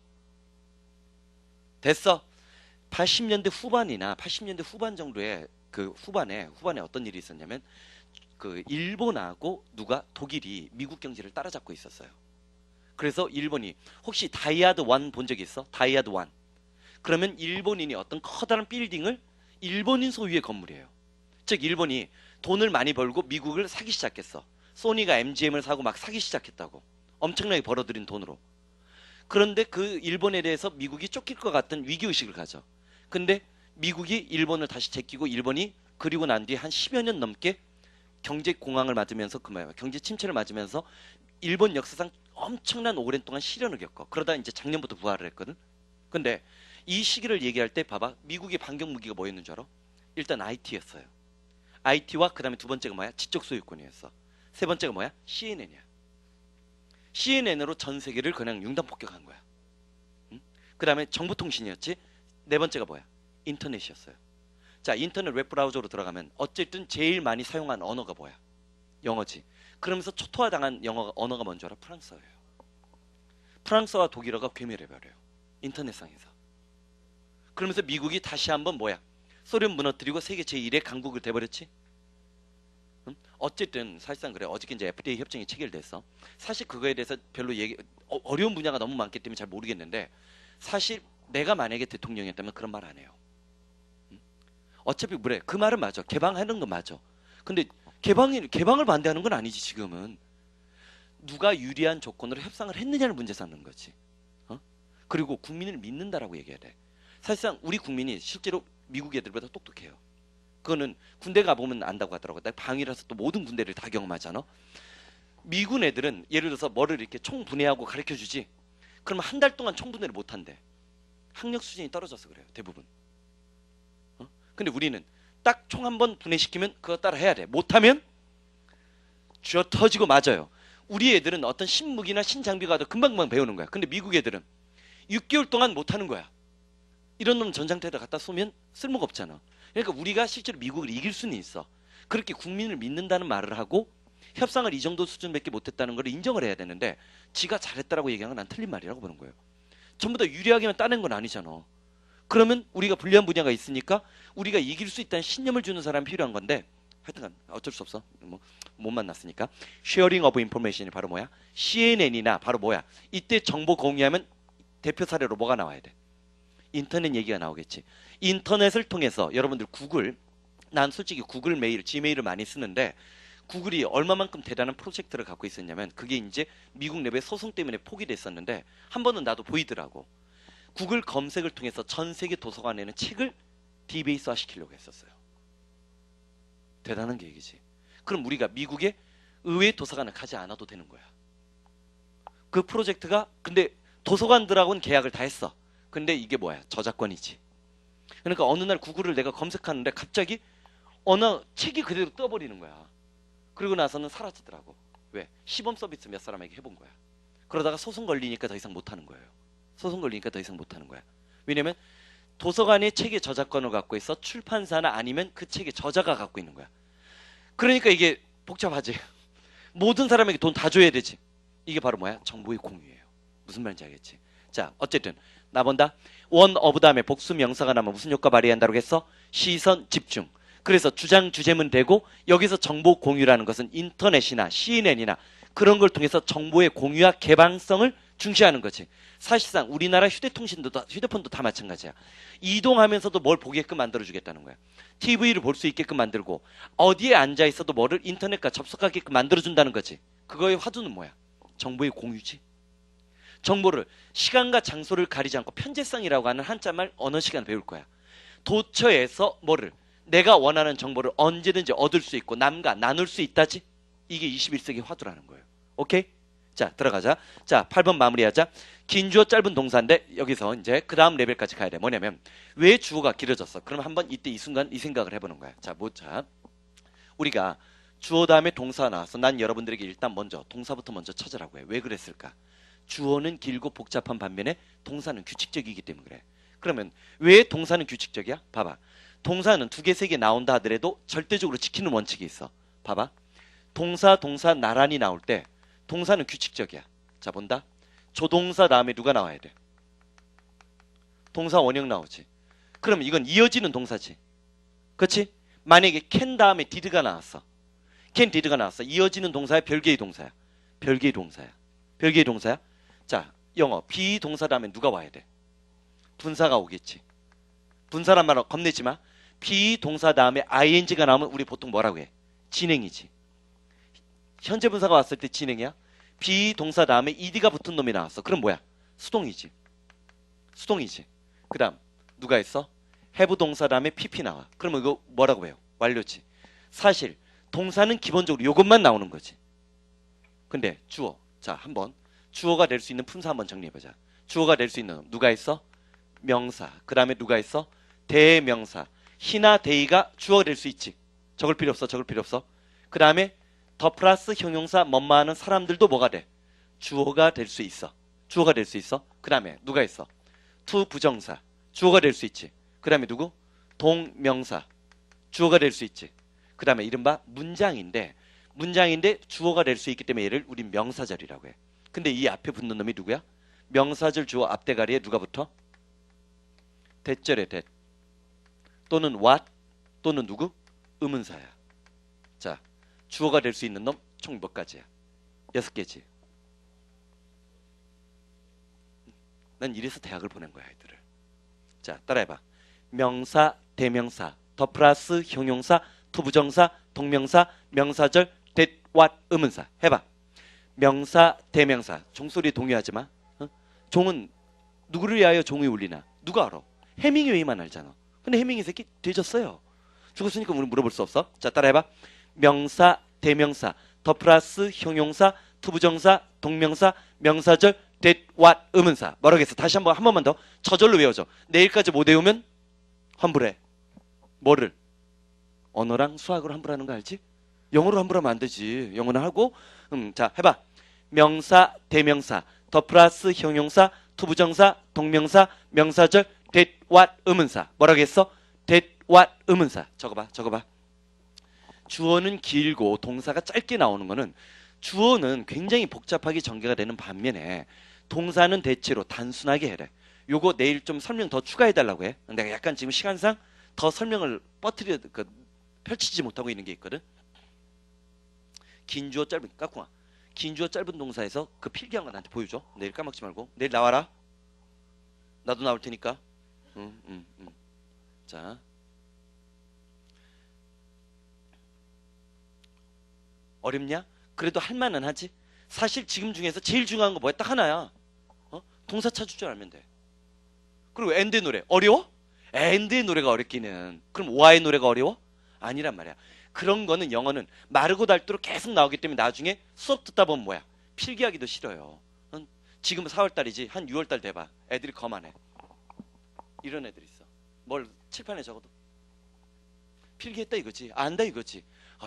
됐어. 80년대 후반이나 80년대 후반 정도에 그 후반에 어떤 일이 있었냐면 그 일본하고 독일이 미국 경제를 따라잡고 있었어요. 그래서 일본이 혹시 다이아드 1 본 적 있어? 다이아드 1. 그러면 일본인이 어떤 커다란 빌딩을 일본인 소유의 건물이에요. 즉 일본이 돈을 많이 벌고 미국을 사기 시작했어. 소니가 MGM을 사고 막 사기 시작했다고. 엄청나게 벌어들인 돈으로. 그런데 그 일본에 대해서 미국이 쫓길 것 같은 위기의식을 가져. 근데 미국이 일본을 다시 제끼고 일본이 그리고 난 뒤에 한 10여 년 넘게 경제 공황을 맞으면서 경제 침체를 맞으면서 일본 역사상 엄청난 오랜 동안 시련을 겪어. 그러다 이제 작년부터 부활을 했거든. 근데 이 시기를 얘기할 때 봐봐. 미국의 반격 무기가 뭐였는 줄 알아? 일단 IT였어요. IT와 그 다음에 두 번째가 뭐야? 지적 소유권이었어. 세 번째가 뭐야? CNN이야. CNN으로 전 세계를 그냥 융단 폭격한 거야. 응? 그 다음에 정보통신이었지. 네 번째가 뭐야? 인터넷이었어요. 자, 인터넷 웹브라우저로 들어가면 어쨌든 제일 많이 사용한 언어가 뭐야? 영어지. 그러면서 초토화당한 언어가 뭔지 알아? 프랑스어예요. 프랑스어와 독일어가 괴멸해버려요. 인터넷상에서. 그러면서 미국이 다시 한번 뭐야? 소련 무너뜨리고 세계 제1의 강국을 돼버렸지? 응? 어쨌든 사실상 그래. 어저께 이제 FDA 협정이 체결됐어. 사실 그거에 대해서 별로 어려운 분야가 너무 많기 때문에 잘 모르겠는데 사실 내가 만약에 대통령이었다면 그런 말 안 해요. 어차피 그래. 그 말은 맞아. 개방하는 건 맞아. 근데 개방을 반대하는 건 아니지 지금은. 누가 유리한 조건으로 협상을 했느냐를 문제 삼는 거지. 그리고 국민을 믿는다라고 얘기해야 돼. 사실상 우리 국민이 실제로 미국 애들보다 똑똑해요. 그거는 군대 가보면 안다고 하더라고. 나 방위라서 또 모든 군대를 다 경험하잖아. 미군 애들은 예를 들어서 뭐를 이렇게 총 분해하고 가르쳐주지. 그러면 한 달 동안 총 분해를 못한대. 학력 수준이 떨어져서 그래요. 대부분. 근데 우리는 딱 총 한 번 분해시키면 그거 따라 해야 돼. 못하면 쥐어 터지고 맞아요. 우리 애들은 어떤 신무기나 신장비가 더 금방금방 배우는 거야. 근데 미국 애들은 6개월 동안 못하는 거야. 이런 놈 전장터에다 갖다 쏘면 쓸모가 없잖아. 그러니까 우리가 실제로 미국을 이길 수는 있어. 그렇게 국민을 믿는다는 말을 하고 협상을 이 정도 수준밖에 못했다는 걸 인정을 해야 되는데 지가 잘했다라고 얘기한 건 난 틀린 말이라고 보는 거예요. 전부 다 유리하게만 따낸 건 아니잖아. 그러면 우리가 불리한 분야가 있으니까 우리가 이길 수 있다는 신념을 주는 사람이 필요한 건데 하여튼간 어쩔 수 없어. 뭐 못 만났으니까. Sharing of Information이 바로 뭐야? CNN이나 바로 뭐야? 이때 정보 공유하면 대표 사례로 뭐가 나와야 돼? 인터넷 얘기가 나오겠지. 인터넷을 통해서 여러분들 구글, 난 솔직히 구글 메일, 지메일을 많이 쓰는데 구글이 얼마만큼 대단한 프로젝트를 갖고 있었냐면 그게 이제 미국 내부의 소송 때문에 포기됐었는데 한 번은 나도 보이더라고. 구글 검색을 통해서 전 세계 도서관에는 책을 디베이스화 시키려고 했었어요. 대단한 계획이지. 그럼 우리가 미국의 의회 도서관을 가지 않아도 되는 거야. 그 프로젝트가 근데 도서관들하고는 계약을 다 했어. 근데 이게 뭐야? 저작권이지. 그러니까 어느 날 구글을 내가 검색하는데 갑자기 어느 책이 그대로 떠버리는 거야. 그리고 나서는 사라지더라고. 왜? 시범 서비스 몇 사람에게 해본 거야. 그러다가 소송 걸리니까 더 이상 못하는 거예요. 소송 걸리니까 더 이상 못하는 거야. 왜냐면 도서관이 책의 저작권을 갖고 있어. 출판사나 아니면 그 책의 저자가 갖고 있는 거야. 그러니까 이게 복잡하지. 모든 사람에게 돈 다 줘야 되지. 이게 바로 뭐야? 정보의 공유예요. 무슨 말인지 알겠지? 자, 어쨌든 나 본다. 원 어브 다음에 복수 명사가 나면 무슨 효과 발휘한다고 했어? 시선 집중. 그래서 주장 주제문 되고 여기서 정보 공유라는 것은 인터넷이나 CNN이나 그런 걸 통해서 정보의 공유와 개방성을 중시하는 거지. 사실상 우리나라 휴대폰도 다 마찬가지야. 이동하면서도 뭘 보게끔 만들어주겠다는 거야. TV를 볼 수 있게끔 만들고 어디에 앉아 있어도 뭐를 인터넷과 접속하게끔 만들어준다는 거지. 그거의 화두는 뭐야? 정보의 공유지. 정보를 시간과 장소를 가리지 않고 편재성이라고 하는 한자말 언어 시간 배울 거야. 도처에서 뭐를 내가 원하는 정보를 언제든지 얻을 수 있고 남과 나눌 수 있다지. 이게 21세기 화두라는 거예요. 오케이? 자, 들어가자. 자, 8번 마무리하자. 긴 주어 짧은 동사인데 여기서 이제 그 다음 레벨까지 가야 돼. 뭐냐면 왜 주어가 길어졌어? 그럼 한번 이때 이 순간 이 생각을 해보는 거야. 자, 자, 우리가 주어 다음에 동사가 나와서 난 여러분들에게 일단 먼저 동사부터 먼저 찾으라고 해. 왜 그랬을까? 주어는 길고 복잡한 반면에 동사는 규칙적이기 때문에 그래. 그러면 왜 동사는 규칙적이야? 봐봐. 동사는 두 개, 세 개 나온다 하더라도 절대적으로 지키는 원칙이 있어. 봐봐. 동사 나란히 나올 때 동사는 규칙적이야. 자, 본다. 조동사 다음에 누가 나와야 돼? 동사 원형 나오지. 그럼 이건 이어지는 동사지. 그렇지? 만약에 can 다음에 did가 나왔어. can did가 나왔어. 이어지는 동사야? 별개의 동사야? 별개의 동사야. 별개의 동사야? 자, 영어 비동사 다음에 누가 와야 돼? 분사가 오겠지. 분사란 말은 겁내지 마. 비동사 다음에 ing가 나오면 우리 보통 뭐라고 해? 진행이지. 현재 분사가 왔을 때 진행이야. 비동사 다음에 ed가 붙은 놈이 나왔어. 그럼 뭐야? 수동이지. 수동이지. 그 다음 누가 있어? have 동사 다음에 pp 나와. 그러면 이거 뭐라고 해요? 완료지. 사실 동사는 기본적으로 이것만 나오는 거지. 근데 주어. 자, 한번 주어가 될 수 있는 품사 한번 정리해보자. 주어가 될 수 있는 놈 누가 있어? 명사. 그 다음에 누가 있어? 대명사. 히나 데이가 주어가 될 수 있지. 적을 필요 없어. 적을 필요 없어. 그 다음에 더 플러스 형용사 뭐뭐하는 사람들도 뭐가 돼? 주어가 될 수 있어. 주어가 될 수 있어. 그 다음에 누가 있어? 투 부정사. 주어가 될 수 있지. 그 다음에 누구? 동명사. 주어가 될 수 있지. 그 다음에 이른바 문장인데 주어가 될 수 있기 때문에 얘를 우린 명사절이라고 해. 근데 이 앞에 붙는 놈이 누구야? 명사절 주어 앞대가리에 누가 붙어? 대절에 대. 또는 what 또는 누구? 의문사야. 자, 주어가 될 수 있는 놈 총 몇 가지야? 6개지. 난 이래서 대학을 보낸 거야, 아이들을. 자, 따라해봐. 명사, 대명사, 더 플러스 형용사, 투부정사, 동명사, 명사절, that, what, 의문사. 해봐. 명사, 대명사. 종소리 동요하지 마. 어? 종은 누구를 위하여 종이 울리나? 누가 알아? 해밍웨이만 알잖아. 근데 해밍웨이 새끼 뒤졌어요. 죽었으니까 우리 물어볼 수 없어. 자, 따라해봐. 명사, 대명사, 더 플러스 형용사, 투부정사, 동명사, 명사절, that, what, 의문사. 뭐라겠어? 다시 한 번만 더. 저절로 외워줘. 내일까지 못 외우면 환불해. 뭐를? 언어랑 수학으로 환불하는 거 알지? 영어로 환불하면 안 되지. 영어는 하고. 자, 해봐. 명사, 대명사, 더 플러스 형용사, 투부정사, 동명사, 명사절, that, what, 의문사. 뭐라겠어? that, what, 의문사. 적어봐. 주어는 길고 동사가 짧게 나오는 거는 주어는 굉장히 복잡하게 전개가 되는 반면에 동사는 대체로 단순하게 해래. 요거 내일 좀 설명 더 추가해달라고 해. 내가 약간 지금 시간상 더 설명을 펼치지 못하고 있는 게 있거든. 긴 주어 짧은 까꿍아. 긴 주어 짧은 동사에서 그 필기한 거 나한테 보여줘. 내일 까먹지 말고. 내일 나와라. 나도 나올 테니까. 자. 어렵냐? 그래도 할 만은 하지. 사실 지금 중에서 제일 중요한 거 뭐야? 딱 하나야. 동사 찾을 줄 알면 돼. 그리고 엔드의 노래 어려워? 엔드의 노래가 어렵기는. 그럼 오아의 노래가 어려워? 아니란 말이야. 그런 거는 영어는 마르고 닳도록 계속 나오기 때문에 나중에 수업 듣다 보면 뭐야? 필기하기도 싫어요. 지금은 4월달이지 한 6월달 돼봐. 애들이 거만해. 이런 애들 있어. 뭘 칠판에 적어도 필기했다 이거지. 안다 이거지.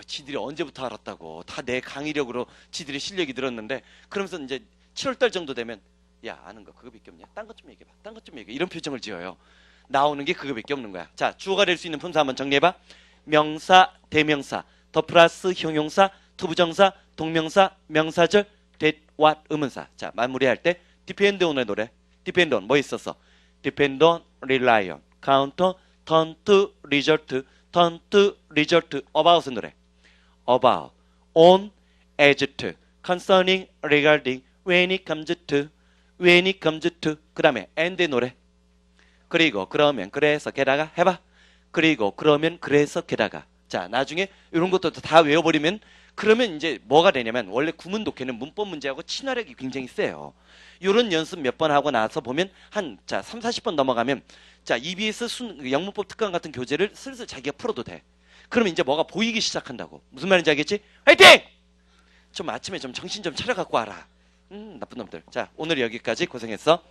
지들이 언제부터 알았다고. 다 내 강의력으로 지들의 실력이 늘었는데. 그러면서 이제 7월달 정도 되면 야 아는 거 그거밖에 없냐? 딴 것 좀 얘기해봐. 딴 것 좀 얘기해. 이런 표정을 지어요. 나오는 게 그거밖에 없는 거야. 자, 주어가 될 수 있는 품사 한번 정리해봐. 명사, 대명사, 더 플러스 형용사, 투부정사, 동명사, 명사절, that, what, 의문사. 자, 마무리할 때 depend on의 노래. depend on 뭐 있었어? depend on, rely on, count on, turn to, result, turn to, result, about의 노래. about, on, as to, concerning, regarding, when it comes to, when it comes to. 그 다음에 and의 노래. 그리고 그러면 그래서 게다가 해봐. 그리고 그러면 그래서 게다가. 자, 나중에 이런 것도 다 외워버리면 그러면 이제 뭐가 되냐면 원래 구문 독해는 문법 문제하고 친화력이 굉장히 세요. 이런 연습 몇 번 하고 나서 보면 한 3, 40번 넘어가면 자, EBS 영문법 특강 같은 교재를 슬슬 자기가 풀어도 돼. 그러면 이제 뭐가 보이기 시작한다고. 무슨 말인지 알겠지? 화이팅! 좀 아침에 좀 정신 좀 차려갖고 와라. 나쁜 놈들. 자, 오늘 여기까지 고생했어.